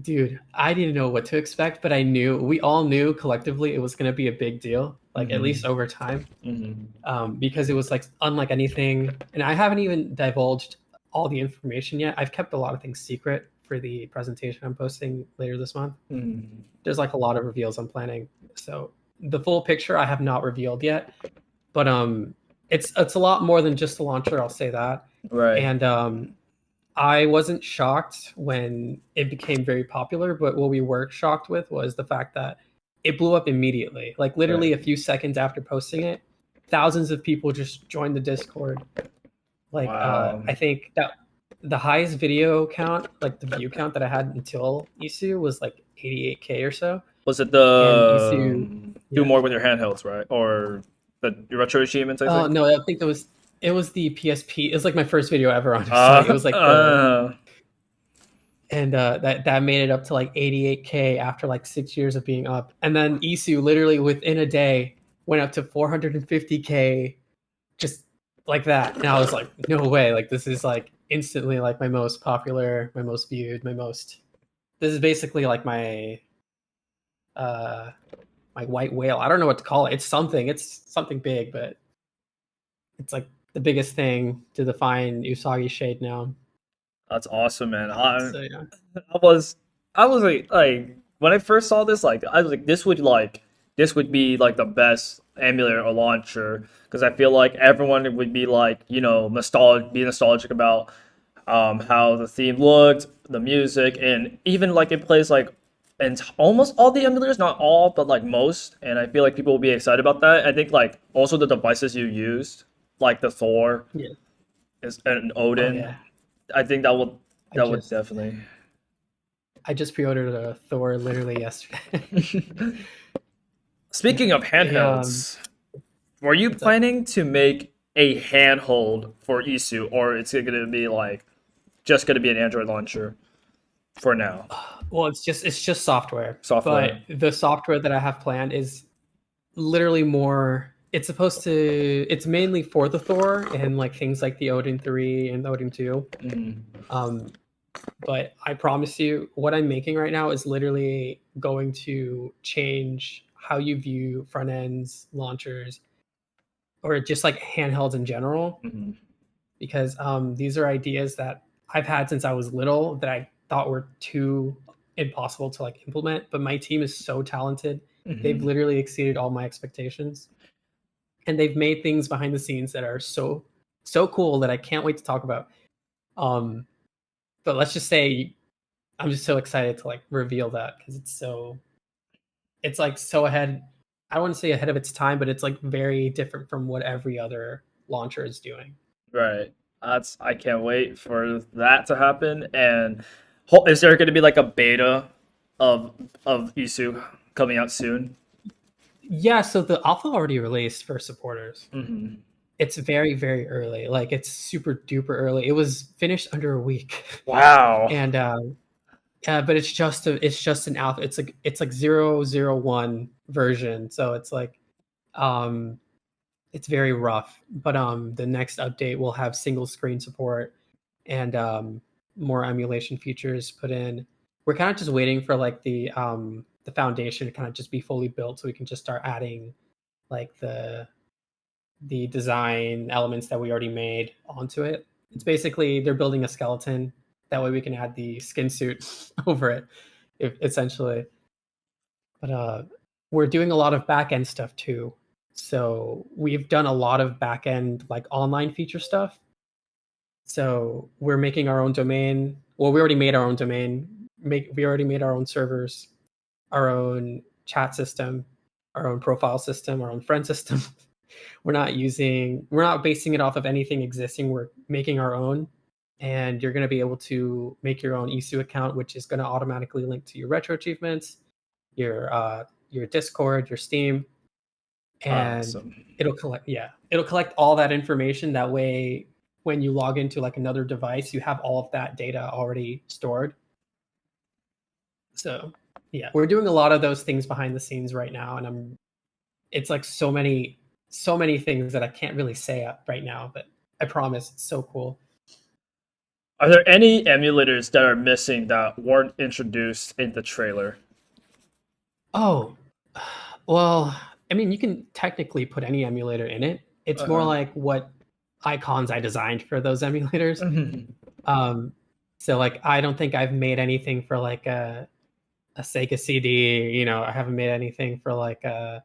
Dude, I didn't know what to expect, but we all knew collectively it was going to be a big deal, like at Hmm. least over time, Hmm. because it was like unlike anything. And I haven't even divulged all the information yet. I've kept a lot of things secret for the presentation I'm posting later this month. Hmm. There's like a lot of reveals I'm planning. So the full picture I have not revealed yet, but it's a lot more than just the launcher, I'll say that. Right. And I wasn't shocked when it became very popular, but what we were shocked with was the fact that it blew up immediately. Like literally Right. a few seconds after posting it, thousands of people just joined the Discord. Like Wow. I think that the highest video count, like the view count that I had until ISU was like 88K or so. Was it And the ISU, do yeah. more with your handhelds, right? Or the retro achievements, I Oh think. no, I think it was the PSP. It was like my first video ever on the site. It Uh, was like the uh, and that made it up to like 88K after like 6 years of being up. And then ISU literally within a day went up to 450K just like that, and I was like, no way, like this is like instantly like my most popular, my most viewed, my most. This is basically like uh my white whale. I don't know what to call it. It's something. It's something big, but it's like the biggest thing to define Usagi Shade now. That's awesome, man. So yeah. I was I was like when I first saw this, like I was like this would be like the best emulator or launcher because I feel like everyone would be like nostalgic about how the theme looked, the music, and even like it plays like and almost all the emulators, not all, but like most. And I feel like people will be excited about that. I think like also the devices you used, like the Thor Yeah. is and Oh Odin. yeah. I think I that would just definitely. I just pre-ordered a Thor literally yesterday. Speaking of Hey, handhelds, were you what's up? planning to make a handhold for ISU, or it's going to be like just going to be an Android launcher for now? Well, it's just software, but Software. the software that I have planned is literally more. It's supposed to. It's mainly for the Thor and like things like the Odin 3 and Odin 2. Mhm. Um, but I promise you, what I'm making right now is literally going to change how you view front ends, launchers, or just like handhelds in general. Mhm. Because these are ideas that I've had since I was little that I thought were too impossible to like implement. But my team is so talented; they've Mhm. literally exceeded all my expectations, and they've made things behind the scenes that are so cool that I can't wait to talk about. Um, but let's just say I'm just so excited to like reveal that because it's like so ahead. I don't want to say ahead of its time, but it's like very different from what every other launcher is doing. Right. That's I can't wait for that to happen. And is there going to be like a beta of ISU coming out soon? Yeah, so the alpha already released for supporters. Hmm. It's very, very early. Like it's super duper early. It was finished under a week, Wow. and but it's just an alpha. It's like 001 version. So it's like um, it's very rough. But the next update will have single screen support and more emulation features put in. We're kind of just waiting for like the foundation to kind of just be fully built so we can just start adding like the design elements that we already made onto it. It's basically they're building a skeleton. That way we can add the skin suit over it, essentially. But we're doing a lot of back end stuff too. So we've done a lot of back end like online feature stuff. So we're making our own domain. Well, we already made our own domain. We already made our own servers, our own chat system, our own profile system, our own friend system. We're not basing it off of anything existing. We're making our own. And you're going to be able to make your own ISU account, which is going to automatically link to your retro achievements, your Discord, your Steam, and Awesome. it'll collect all that information. That way, when you log into like another device, you have all of that data already stored. So yeah, we're doing a lot of those things behind the scenes right now, and I'm it's like so many things that I can't really say right now, but I promise it's so cool. Are there any emulators that are missing that weren't introduced in the trailer? Oh, well, I mean, you can technically put any emulator in it. It's more Uh-huh. like what icons I designed for those emulators. Mhm. Um, so like I don't think I've made anything for like a Sega CD. You know, I haven't made anything for like the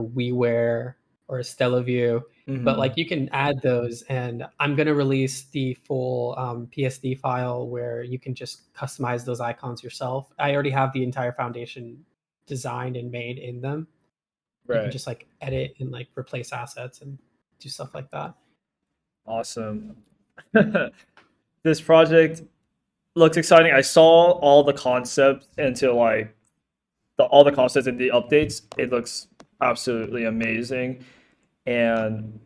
WiiWare or a Stellaview. But like Mhm. you can add those, and I'm gonna release the full PSD file where you can just customize those icons yourself. I already have the entire foundation designed and made in them. You can Right. just like edit and like replace assets and do stuff like that. Awesome. This project looks exciting. I saw all the concepts into like all the concepts in the updates. It looks absolutely amazing, and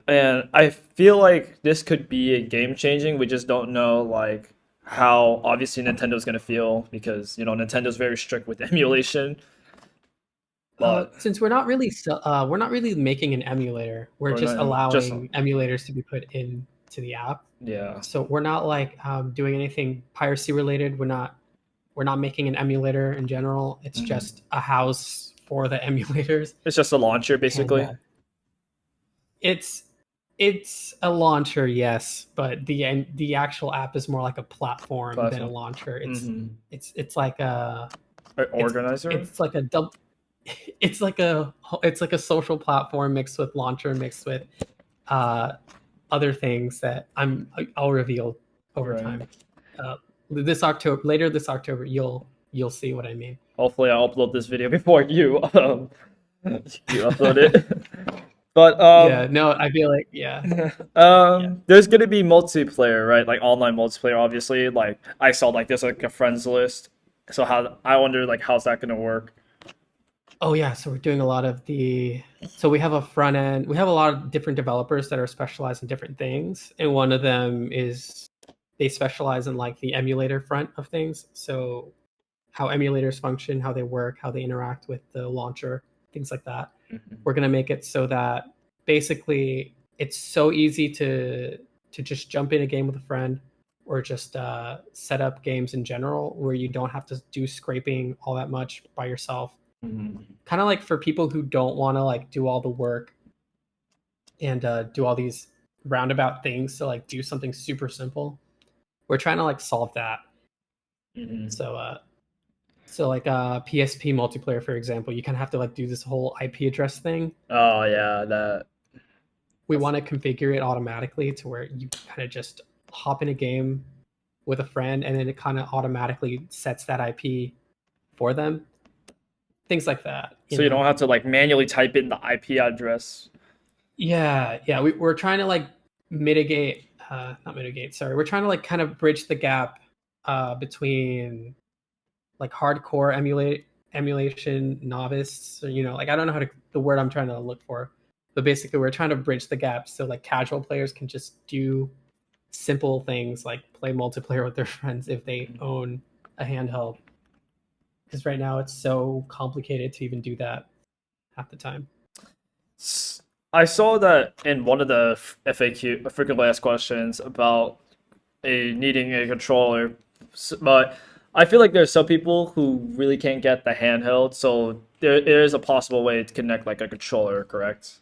and I feel like this could be a game changing. We just don't know like how obviously Nintendo's gonna feel because Nintendo's very strict with emulation. But Since we're not really making an emulator, we're We're just not- just- allowing emulators to be put into the app. yeah. So we're not like doing anything piracy related. We're not making an emulator in general. It's Mhm. just a house for the emulators. It's just a launcher, And, basically. it's a launcher, yes, but the actual app is more like a platform than a Platform. launcher. Mhm. It's like a Or organizer. it's like a double it's like a social platform mixed with launcher mixed with uh other things that I'll reveal over Right. time. Later this October, you'll see what I mean. Hopefully, I'll upload this video before you you upload it. But Yeah, no, I feel like yeah. there's gonna be multiplayer, right? Like online multiplayer, obviously. Like I saw, like there's like a friends list. So how I wonder, like, how's that gonna work? Oh yeah, so we're doing a lot of so we have a front end. We have a lot of different developers that are specialized in different things, and one of them is they specialize in like the emulator front of things. So how emulators function, how they work, how they interact with the launcher, things like that. We're going to make it so that basically it's so easy to just jump in a game with a friend or just set up games in general where you don't have to do scraping all that much by yourself. Kind of like for people who don't want to like do all the work and do all these roundabout things to like do something super simple. We're trying to like solve that. So like PSP multiplayer, for example, you kind of have to like do this whole IP address thing. Oh yeah, that. We want to configure it automatically to where you kind of just hop in a game with a friend and then it kind of automatically sets that IP for them. Things like that. So you don't have to like manually type in the IP address. Yeah. We're trying to like mitigate, not mitigate. Sorry, we're trying to like kind of bridge the gap between like hardcore emulation novice. Or, like I don't know the word I'm trying to look for, but basically we're trying to bridge the gap so like casual players can just do simple things like play multiplayer with their friends if they own a handheld. Because right now it's so complicated to even do that half the time. I saw that in one of the FAQ, frequently asked questions about needing a controller, but I feel like there's some people who really can't get the handheld, so there is a possible way to connect like a controller, correct,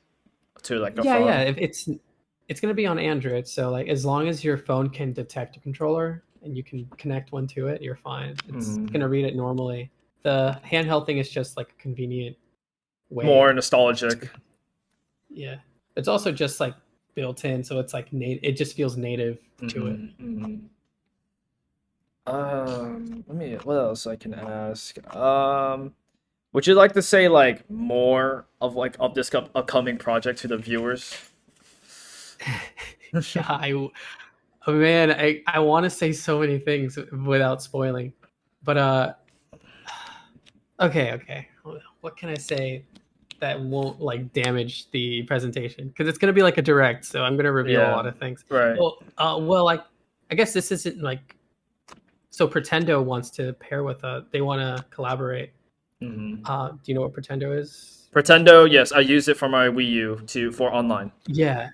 to like a phone. Yeah. If it's gonna be on Android, so like as long as your phone can detect a controller and you can connect one to it, you're fine. It's gonna read it normally. The handheld thing is just like a convenient way. More nostalgic. Yeah, it's also just like built in, so it's like it just feels native to it. Let me. What else I can ask? Would you like to say like more of this upcoming project to the viewers? Yeah, oh man, I want to say so many things without spoiling, but okay. What can I say that won't like damage the presentation? Because it's gonna be like a direct, so I'm gonna reveal a lot of things. Right. Well, like I guess this isn't like. So Pretendo wants to pair with they want to collaborate. Do you know what Pretendo is? Pretendo, yes, I use it for my Wii U for online. Yeah.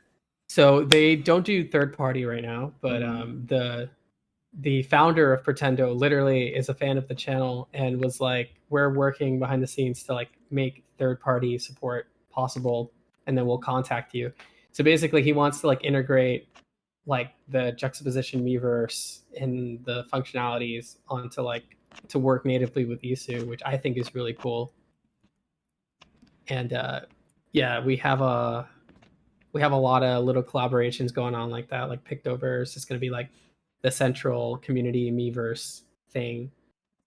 So they don't do third party right now, but the founder of Pretendo literally is a fan of the channel and was like, we're working behind the scenes to like make third party support possible, and then we'll contact you. So basically, he wants to like integrate like the juxtaposition Miiverse and the functionalities onto like to work natively with IISU, which I think is really cool. And yeah, we have a lot of little collaborations going on like that. Like Pictoverse is going to be like the central community Miiverse thing,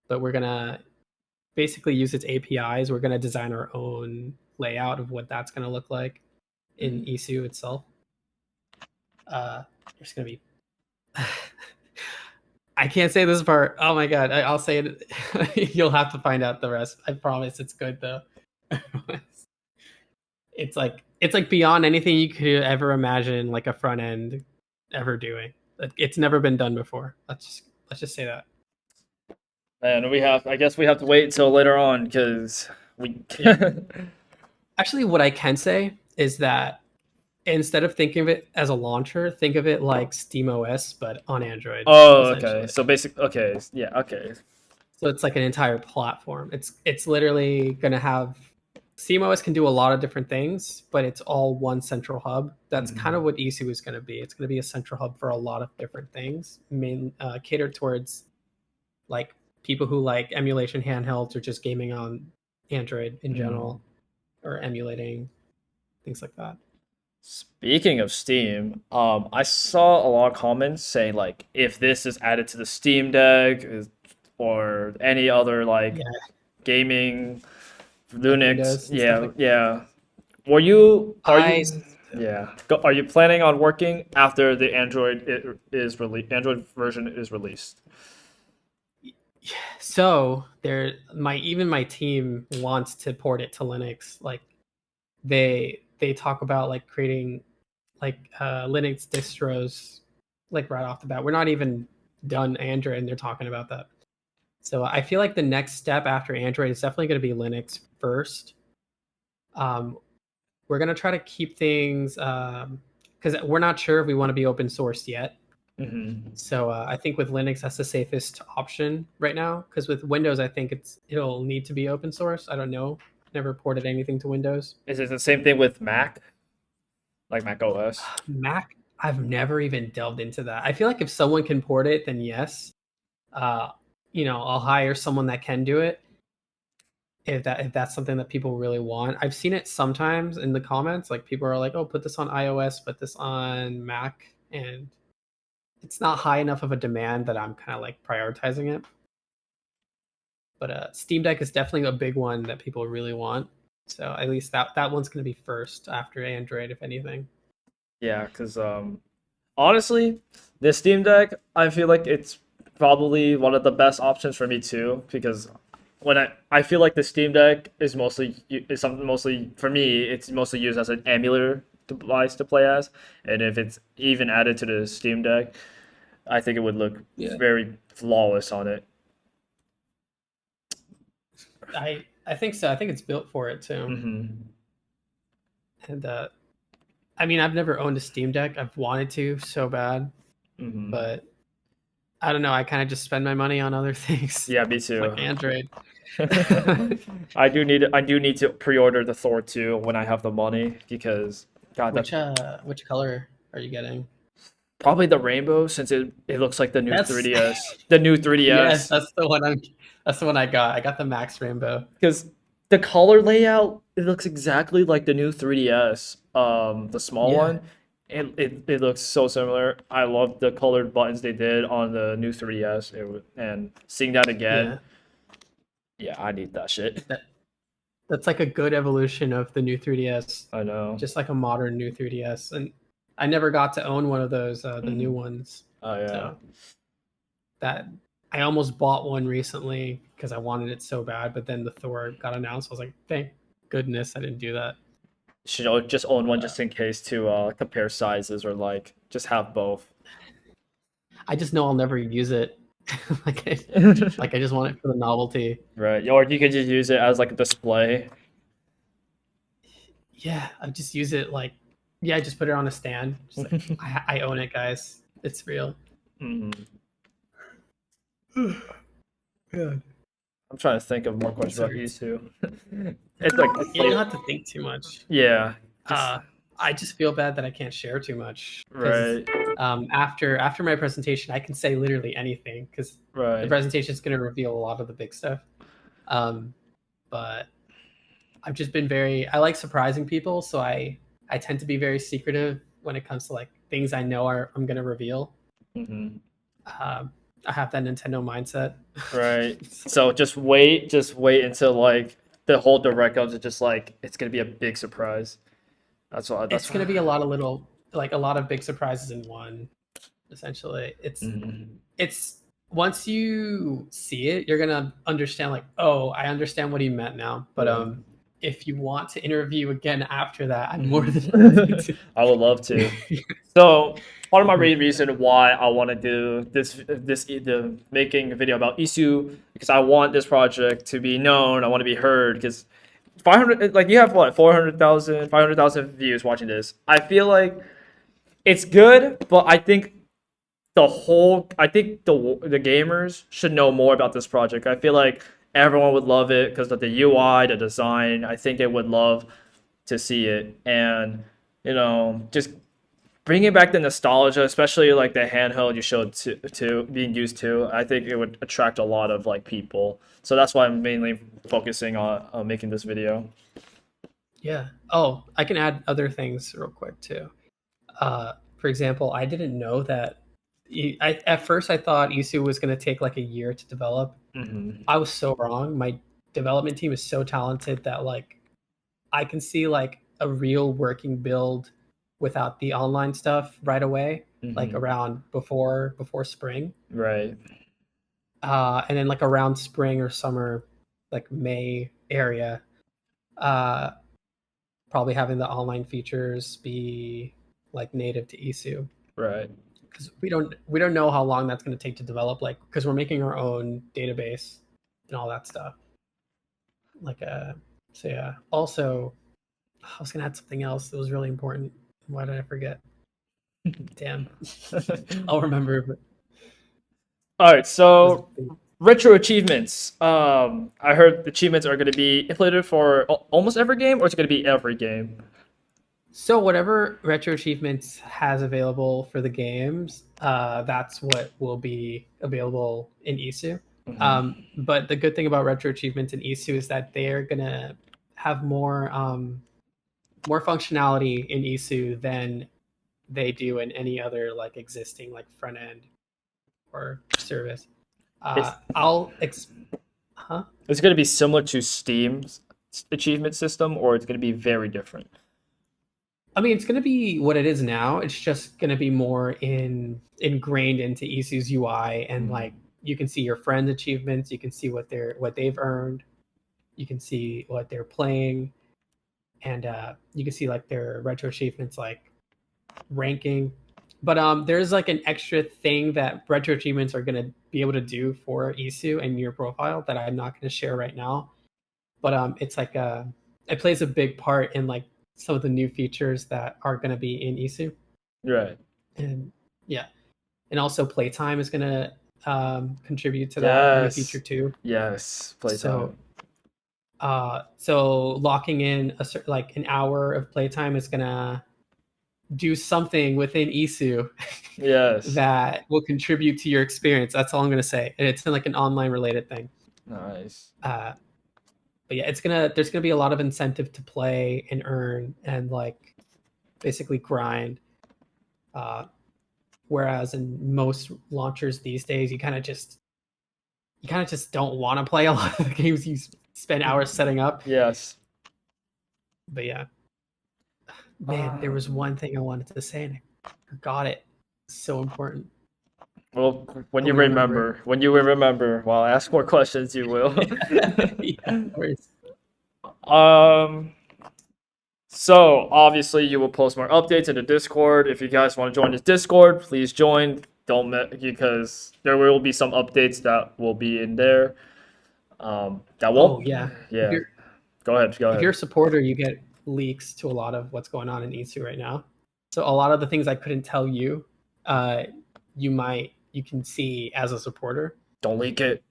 but we're gonna basically use its APIs. We're gonna design our own layout of what that's gonna look like in IISU itself. There's gonna be I can't say this part. Oh my god, I'll say it. You'll have to find out the rest. I promise it's good though. It's like beyond anything you could ever imagine like a front end ever doing. It's never been done before. Let's just say that. And I guess we have to wait until later on because We Actually, what I can say is that instead of thinking of it as a launcher, think of it like SteamOS but on Android. Oh, okay. Essentially. So okay, yeah, okay. So it's like an entire platform. It's literally going to have SteamOS can do a lot of different things, but it's all one central hub. That's kind of what IISU is going to be. It's going to be a central hub for a lot of different things, catered towards like people who like emulation handhelds or just gaming on Android in general, or emulating things like that. Speaking of Steam, I saw a lot of comments saying like if this is added to the Steam Deck or any other like Yeah, gaming like Linux, Windows and stuff yeah, like that. yeah. Were you are I you yeah, are you planning on working after the Android version is released? so there my team wants to port it to Linux. Like they talk about like creating like Linux distros like right off the bat. We're not even done Android and they're talking about that. So I feel like the next step after Android is definitely going to be Linux first. Um, we're going to try to keep things because we're not sure if we want to be open sourced yet. Hmm. So I think with Linux that's the safest option right now. Because with Windows, I think it'll need to be open source. I don't know. Never ported anything to Windows. Is it the same thing with Mac, like Mac OS? Mac, I've never even delved into that. I feel like if someone can port it, then yes. Uh, I'll hire someone that can do it. If that's something that people really want. I've seen it sometimes in the comments, like people are like, "Oh, put this on iOS, put this on Mac," and it's not high enough of a demand that I'm kind of like prioritizing it. But Steam Deck is definitely a big one that people really want. So at least that one's going to be first after Android, if anything. Yeah, because honestly, the Steam Deck, I feel like it's probably one of the best options for me too. Because when I feel like the Steam Deck is something mostly for me. It's mostly used as an emulator device to play as, and if it's even added to the Steam Deck, I think it would look Yeah, very flawless on it. I think so. I think it's built for it too. Hmm. And I mean, I've never owned a Steam Deck. I've wanted to so bad, Hmm. but I don't know. I kind of just spend my money on other things, Yeah, me like too. Android. I do need to pre-order the Thor 2 when I have the money because God, that Which color are you getting? probably the rainbow since it looks like the new That's 3DS. The new yes, 3DS. that's the one that's the one I got. I got the Max Rainbow. Because the color layout, it looks exactly like the new 3DS, the small Yeah, one. It looks so similar. I love the colored buttons they did on the new 3DS. And seeing that again, yeah. yeah, I need that shit. That that's like a good evolution of the new 3DS, I know. just like a modern new 3DS. And I never got to own one of those, the new Hmm. ones. Oh yeah. So that I almost bought one recently because I wanted it so bad, but then the Thor got announced. I was like, thank goodness I didn't do that. Should just own one But just in case to compare sizes or like just have both. I just know I'll never use it. like, I, like I just want it for the novelty. Right. Or you could just use it as like a display. Yeah, I just use it like, yeah, I just put it on a stand. Just like, I own it, guys. It's real. Hmm. Yeah. I'm trying to think of more questions about Sorry. E2. It's like You don't have to think too much. yeah, just I just feel bad that I can't share too much because right, after my presentation, I can say literally anything because the right. presentation is going to reveal a lot of the big stuff. Um, but I've just been I like surprising people, so I tend to be very secretive when it comes to like things I know I'm going to reveal. Hmm. Um, I have that Nintendo mindset. Right. So So just wait until like the whole direct comes. It's just like it's gonna be a big surprise. That's why. it's That's going why. to be a lot of little, like a lot of big surprises in one. Essentially, Mhm. it's once you see it, you're gonna understand like, oh, I understand what he meant now. But Yeah. if you want to interview again after that, I'm more than happy Mhm. to. I would love to. So part of my main reason why I want to do the making a video about ISU because I want this project to be known. I want to be heard because 500, like you have what, 400,000, 500,000 views watching this. I feel like it's good, but I think the gamers should know more about this project. I feel like everyone would love it because of the UI, the design. I think they would love to see it, and just bringing back the nostalgia, especially like the handheld you showed to being used to. I think it would attract a lot of like people. So that's why I'm mainly focusing on making this video. Yeah. Oh, I can add other things real quick too. For example, I didn't know that. At first, I thought IISU was going to take like a year to develop. I was so wrong. My development team is so talented that like I can see like a real working build without the online stuff right away, like around before spring. Right. And then like around spring or summer, like May area, uh, probably having the online features be like native to ISU. Right. Because we don't know how long that's going to take to develop, like because we're making our own database and all that stuff. Like so yeah. Also, I was gonna add something else that was really important. Why did I forget? Damn. I'll remember. But All right. So retro achievements. I heard achievements are going to be implemented for almost every game, or it's going to be every game. So whatever retro achievements has available for the games, that's what will be available in ISU. But the good thing about retro achievements in ISU is that they're gonna have more functionality in ISU than they do in any other like existing like front end or service. It's, Huh? it's going to be similar to Steam's achievement system, or it's going to be very different. I mean, it's going to be what it is now. It's just going to be more ingrained into ISU's UI, and like you can see your friends' achievements, you can see what they've earned, you can see what they're playing, and you can see like their retro achievements like ranking. But there's like an extra thing that retro achievements are going to be able to do for ISU and your profile that I'm not going to share right now. But it's like it plays a big part in like some of the new features that are going to be in ISU. Right. And yeah, and also playtime is going to contribute to that new feature too. Yes. Playtime. So locking in like an hour of playtime is going to do something within ISU Yes. that will contribute to your experience. That's all I'm going to say. And it's like an online related thing. Nice. But yeah, there's gonna be a lot of incentive to play and earn and like basically grind. Whereas in most launchers these days, you kind of just don't want to play a lot of the games you spend hours setting up. Yes. But yeah, man, there was one thing I wanted to say and I forgot it. It's so important. Well, when you remember, well, ask more questions, you will. So obviously you will post more updates in the Discord. If you guys want to join this Discord, please join. Because there will be some updates that will be in there. That won't. Oh yeah. Yeah. Go ahead. If you're a supporter, you get leaks to a lot of what's going on in ISU right now. So a lot of the things I couldn't tell you, you can see as a supporter. Don't leak it.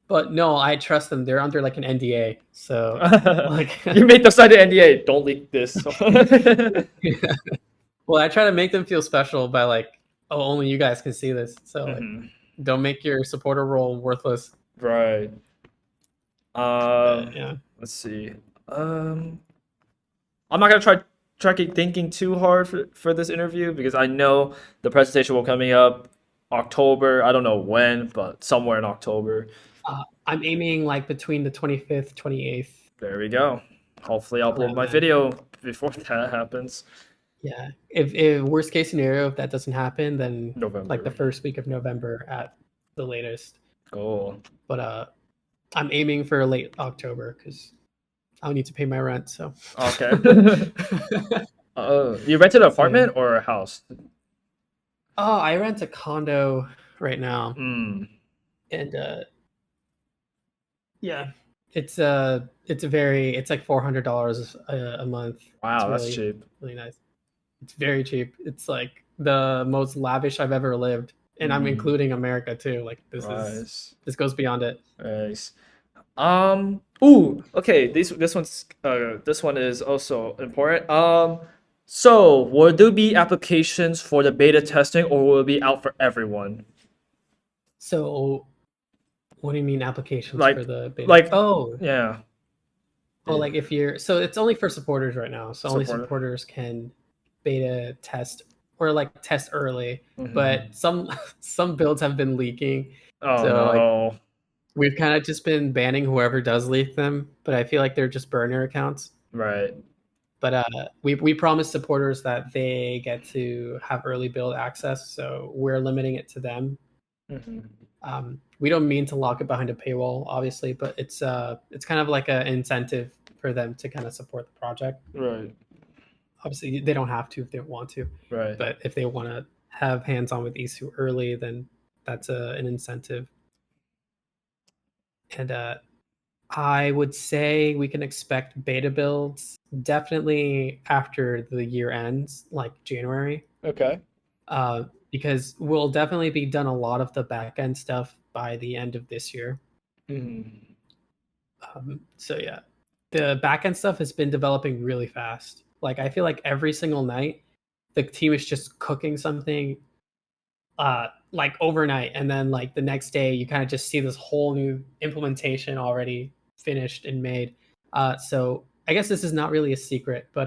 But no, I trust them. They're under like an NDA. So like you made them sign an NDA. Don't leak this. Well, I try to make them feel special by like, oh, only you guys can see this. So like, don't make your supporter role worthless. Right. Yeah. Let's see. I'm not gonna try keep thinking too hard for this interview because I know the presentation will coming up October. I don't know when, but somewhere in October. I'm aiming like between the 25th, 28th. There we go. Hopefully, I'll upload my video before that happens. Yeah. If worst case scenario, if that doesn't happen, then November. like the first week of November at the latest. Cool. But I'm aiming for late October because I'll need to pay my rent. So okay. You rented an apartment or a house? Oh, I rent a condo right now, Mm. and yeah, It's it's like $400 a month. It's Wow, that's really cheap. really nice. It's very cheap. It's like the most lavish I've ever lived, and I'm Mhm. including America too. Like Nice. this goes beyond it. Nice. Ooh. Okay. This one is also important. So will there be applications for the beta testing, or will it be out for everyone? So, what do you mean applications for Like, the beta? like, Oh, yeah. well, like if you're so it's only for supporters right now. So only Supporter. supporters can beta test or like test early. But Hmm. some builds have been leaking. Oh So like no. we've kind of just been banning whoever does leak them, but I feel like they're just burner accounts. Right. But we promised supporters that they get to have early build access, so we're limiting it to them. Hmm. We don't mean to lock it behind a paywall, obviously, but it's kind of like an incentive for them to kind of support the project. Right. Obviously, they don't have to if they don't want to, Right. but if they want to have hands on with ISU early, then that's an incentive. And I would say we can expect beta builds definitely after the year ends, like January, Okay. because we'll definitely be done a lot of the back end stuff by the end of this year. Hmm. So yeah, the back end stuff has been developing really fast. Like I feel like every single night, the team is just cooking something like overnight, and then like the next day, you kind of just see this whole new implementation already finished and made. So I guess this is not really a secret, but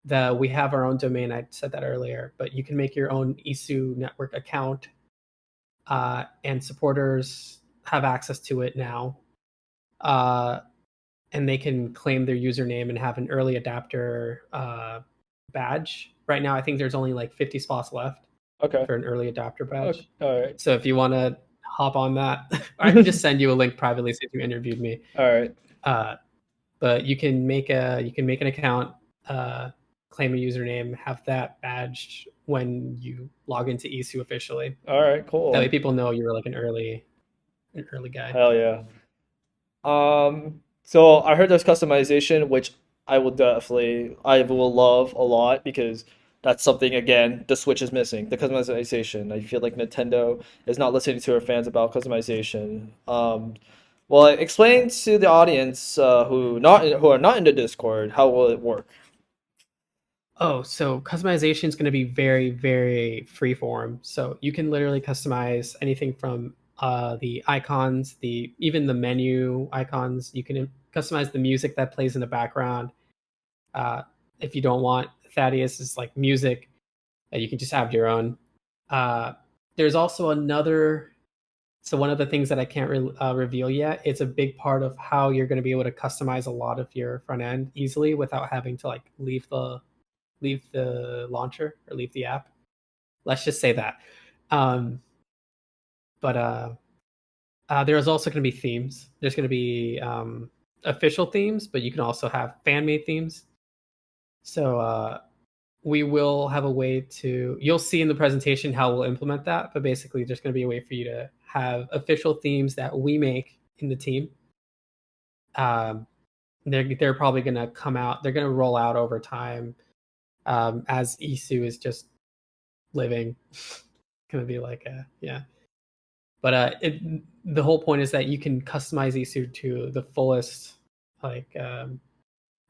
the we have our own domain. I said that earlier, but you can make your own ISU network account, and supporters have access to it now. Uh, and they can claim their username and have an early adapter badge. Right now, I think there's only like 50 spots left Okay. for an early adapter Okay. badge. All right. So if you want to hop on that, or I can just send you a link privately since you interviewed me. All right. Uh, but you can make an account, claim a username, have that badged when you log into ISU officially. All right. That way, Cool. people know you're like an early guy. Hell yeah. So I heard there's customization, which I will love a lot because that's something again the Switch is missing. The customization. I feel like Nintendo is not listening to their fans about customization. Well, explain to the audience who are not in the Discord how will it work? Oh, so customization is going to be very, very freeform. So you can literally customize anything from the icons, the even the menu icons. You can customize the music that plays in the background. Uh, if you don't want Thaddeus' like music, you can just have your own. Uh, there's also another. So one of the things that I can't reveal yet, it's a big part of how you're going to be able to customize a lot of your front end easily without having to like leave the launcher or leave the app. Let's just say that. Um, but there's also going to be themes. There's going to be official themes, but you can also have fan made themes. So we will have a way to. You'll see in the presentation how we'll implement that. But basically, there's going to be a way for you to have official themes that we make in the team. Um, they're probably going to come out. They're going to roll out over time as ISU is just living. Gonna be like yeah, but the whole point is that you can customize ISU to the fullest, like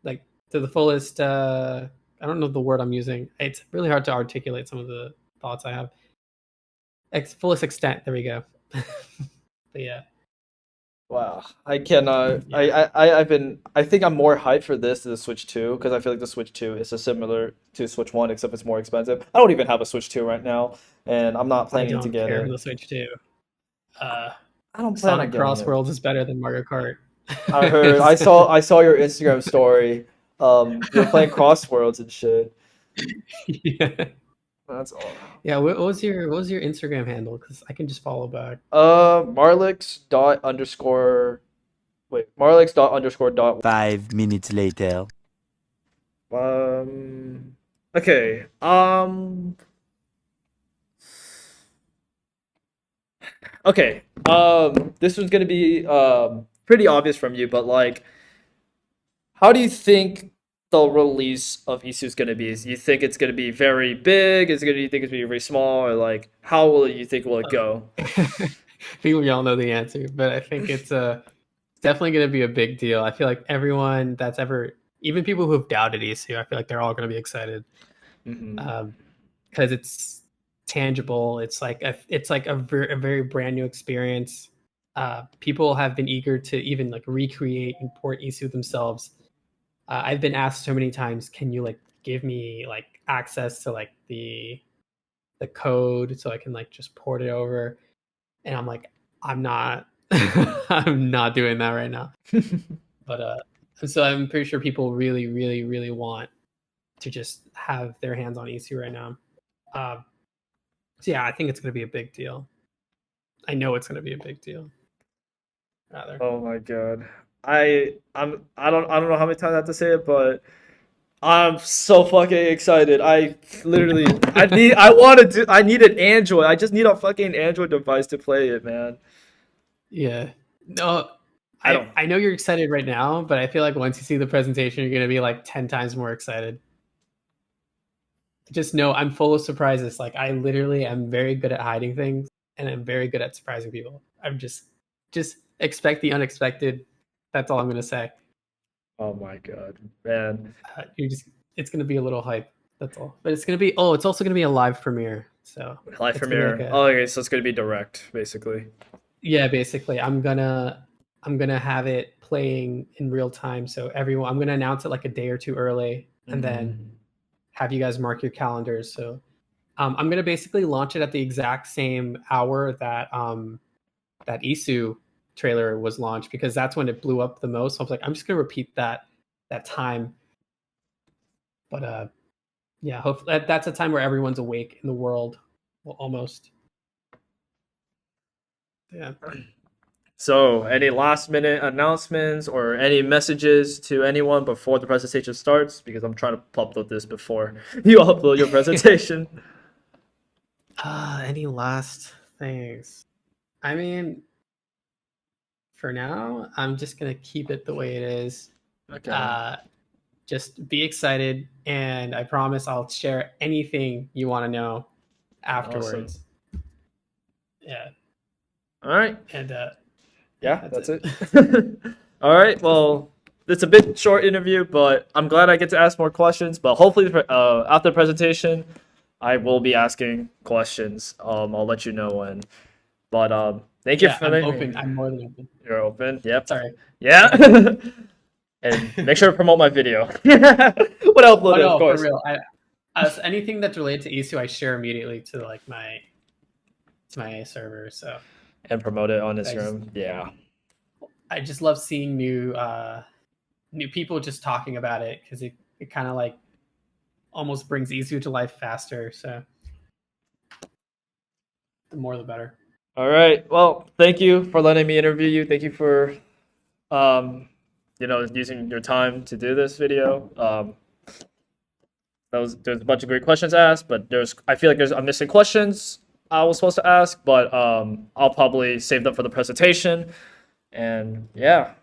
like to the fullest. I don't know the word I'm using. It's really hard to articulate some of the thoughts I have. Fullest extent. There we go. But yeah, Wow, I cannot. yeah. I think I'm more hyped for this than the Switch 2 because I feel like the Switch 2 is a similar to Switch 1 except it's more expensive. I don't even have a Switch 2 right now, and I'm not I planning to don't get care for it. the Switch too. Uh, I don't plan on Sonic getting Cross it. Worlds is better than Mario Kart. I heard. I saw your Instagram story. You're playing Crossworlds and shit. Yeah. That's all. Yeah, what was your Instagram handle? Because I can just follow back. Marlix dot underscore. Wait, Marlix dot underscore dot. 5 minutes later. Um. Okay. Okay. This one's gonna be pretty obvious from you, but like, how do you think the release of IISU is going to be? Do you think it's going to be very big? Is it going to, you think it's going to be very small? Or like, how will you think will it go? I think we all know the answer, but I think it's definitely going to be a big deal. I feel like everyone that's ever, even people who have doubted IISU, I feel like they're all going to be excited because it's tangible. It's like a very brand new experience. People have been eager to even like recreate and port IISU themselves. I've been asked so many times, can you like give me like access to like the code so I can like just port it over? And I'm like, I'm not I'm not doing that right now. But so I'm pretty sure people really want to just have their hands on IISU right now. So yeah, I think it's gonna be a big deal. I know it's gonna be a big deal. Rather. Oh my god. I don't know how many times I have to say it, but I'm so fucking excited. I literally I need an Android. I just need a fucking Android device to play it, man. Yeah. No, I I know you're excited right now, but I feel like once you see the presentation, you're gonna be like 10 times more excited. Just know I'm full of surprises. Like I literally am very good at hiding things, and I'm very good at surprising people. I'm just expect the unexpected. That's all I'm gonna say. Oh my god, man. It's gonna be a little hype. That's all. But it's also gonna be a live premiere. So Live it's gonna be premiere. Oh, okay, so it's gonna be direct, basically. yeah, basically, I'm gonna have it playing in real time. So everyone, I'm gonna announce it like a day or two early, and then have you guys mark your calendars. So I'm gonna basically launch it at the exact same hour that that IISU trailer was launched, because that's when it blew up the most. So I was like, I'm just gonna repeat that time. But yeah, hopefully that's a time where everyone's awake in the world. Well, almost. Yeah. So, any last minute announcements or any messages to anyone before the presentation starts? Because I'm trying to upload this before you upload your presentation. Any last things? I mean, for now, I'm just gonna keep it the way it is. Okay. Just be excited, and I promise I'll share anything you want to know afterwards. Awesome. Yeah. All right. And yeah, that's it. All right. Well, it's a bit short interview, but I'm glad I get to ask more questions. But hopefully, after the presentation, I will be asking questions. I'll let you know when. But thank you for I'm open. I'm more than open. You're open. Yep. Sorry. Yeah. And make sure to promote my video. When I upload it, of course. For real. Anything that's related to IISU, I share immediately to like my server. So. And promote it on Instagram. Yeah. I just love seeing new people just talking about it, because it kind of like almost brings IISU to life faster. So the more the better. All right. Well, thank you for letting me interview you. Thank you for using your time to do this video. There's a bunch of great questions asked, but I feel like I'm missing questions I was supposed to ask, but I'll probably save them for the presentation. And yeah.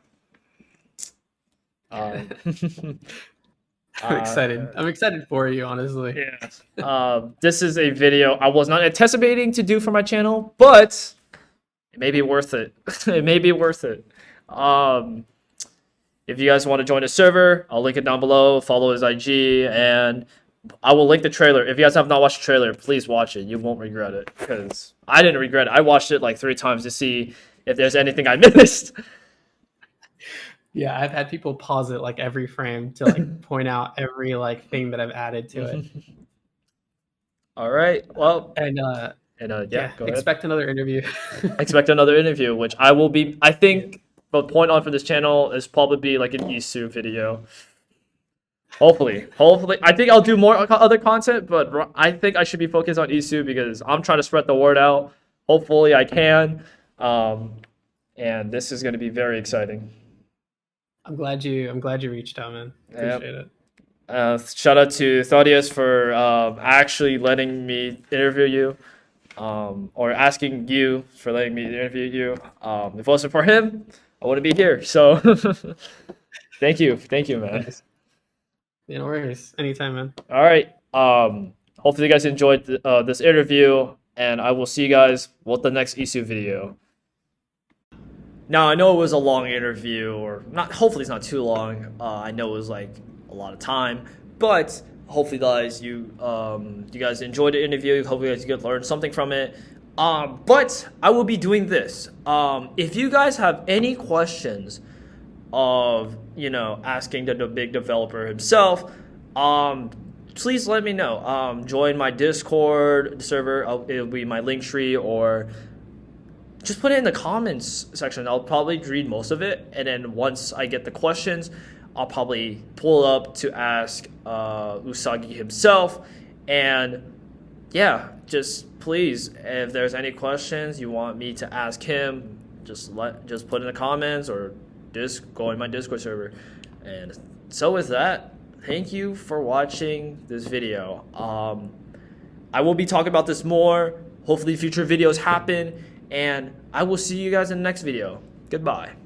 I'm excited. I'm excited for you, honestly. Yeah. This is a video I was not anticipating to do for my channel, but it may be worth it. It may be worth it. If you guys want to join the server, I'll link it down below. Follow his IG, and I will link the trailer. If you guys have not watched the trailer, please watch it. You won't regret it, because I didn't regret it. I watched it like 3 times to see if there's anything I missed. Yeah, I've had people pause it like every frame to like point out every like thing that I've added to it. All right. Well, and yeah, go ahead. Expect another interview. Expect another interview, which I will be. I think the point on for this channel is probably be like an IISU video. Hopefully, I think I'll do more other content, but I think I should be focused on IISU because I'm trying to spread the word out. Hopefully, I can. And this is going to be very exciting. I'm glad you reached out, man. Appreciate it. Shout out to Thaddeus for actually letting me interview you, or asking you for letting me interview you. If it wasn't for him, I want to be here. So thank you, man. Yeah, no worries. Anytime, man. All right. Hopefully you guys enjoyed this interview, and I will see you guys with the next IISU video. Now I know it was a long interview, or not. Hopefully it's not too long. I know it was like a lot of time, but hopefully guys you guys enjoyed the interview. Hopefully you guys learn something from it. But I will be doing this. If you guys have any questions of asking the big developer himself, please let me know. Join my Discord server. It'll be my link tree, or just put it in the comments section. I'll probably read most of it, and then once I get the questions, I'll probably pull up to ask Usagi himself. And yeah, just please, if there's any questions you want me to ask him, just put in the comments, or just go in my Discord server. And so with that, thank you for watching this video. I will be talking about this more. Hopefully future videos happen, and I will see you guys in the next video. Goodbye.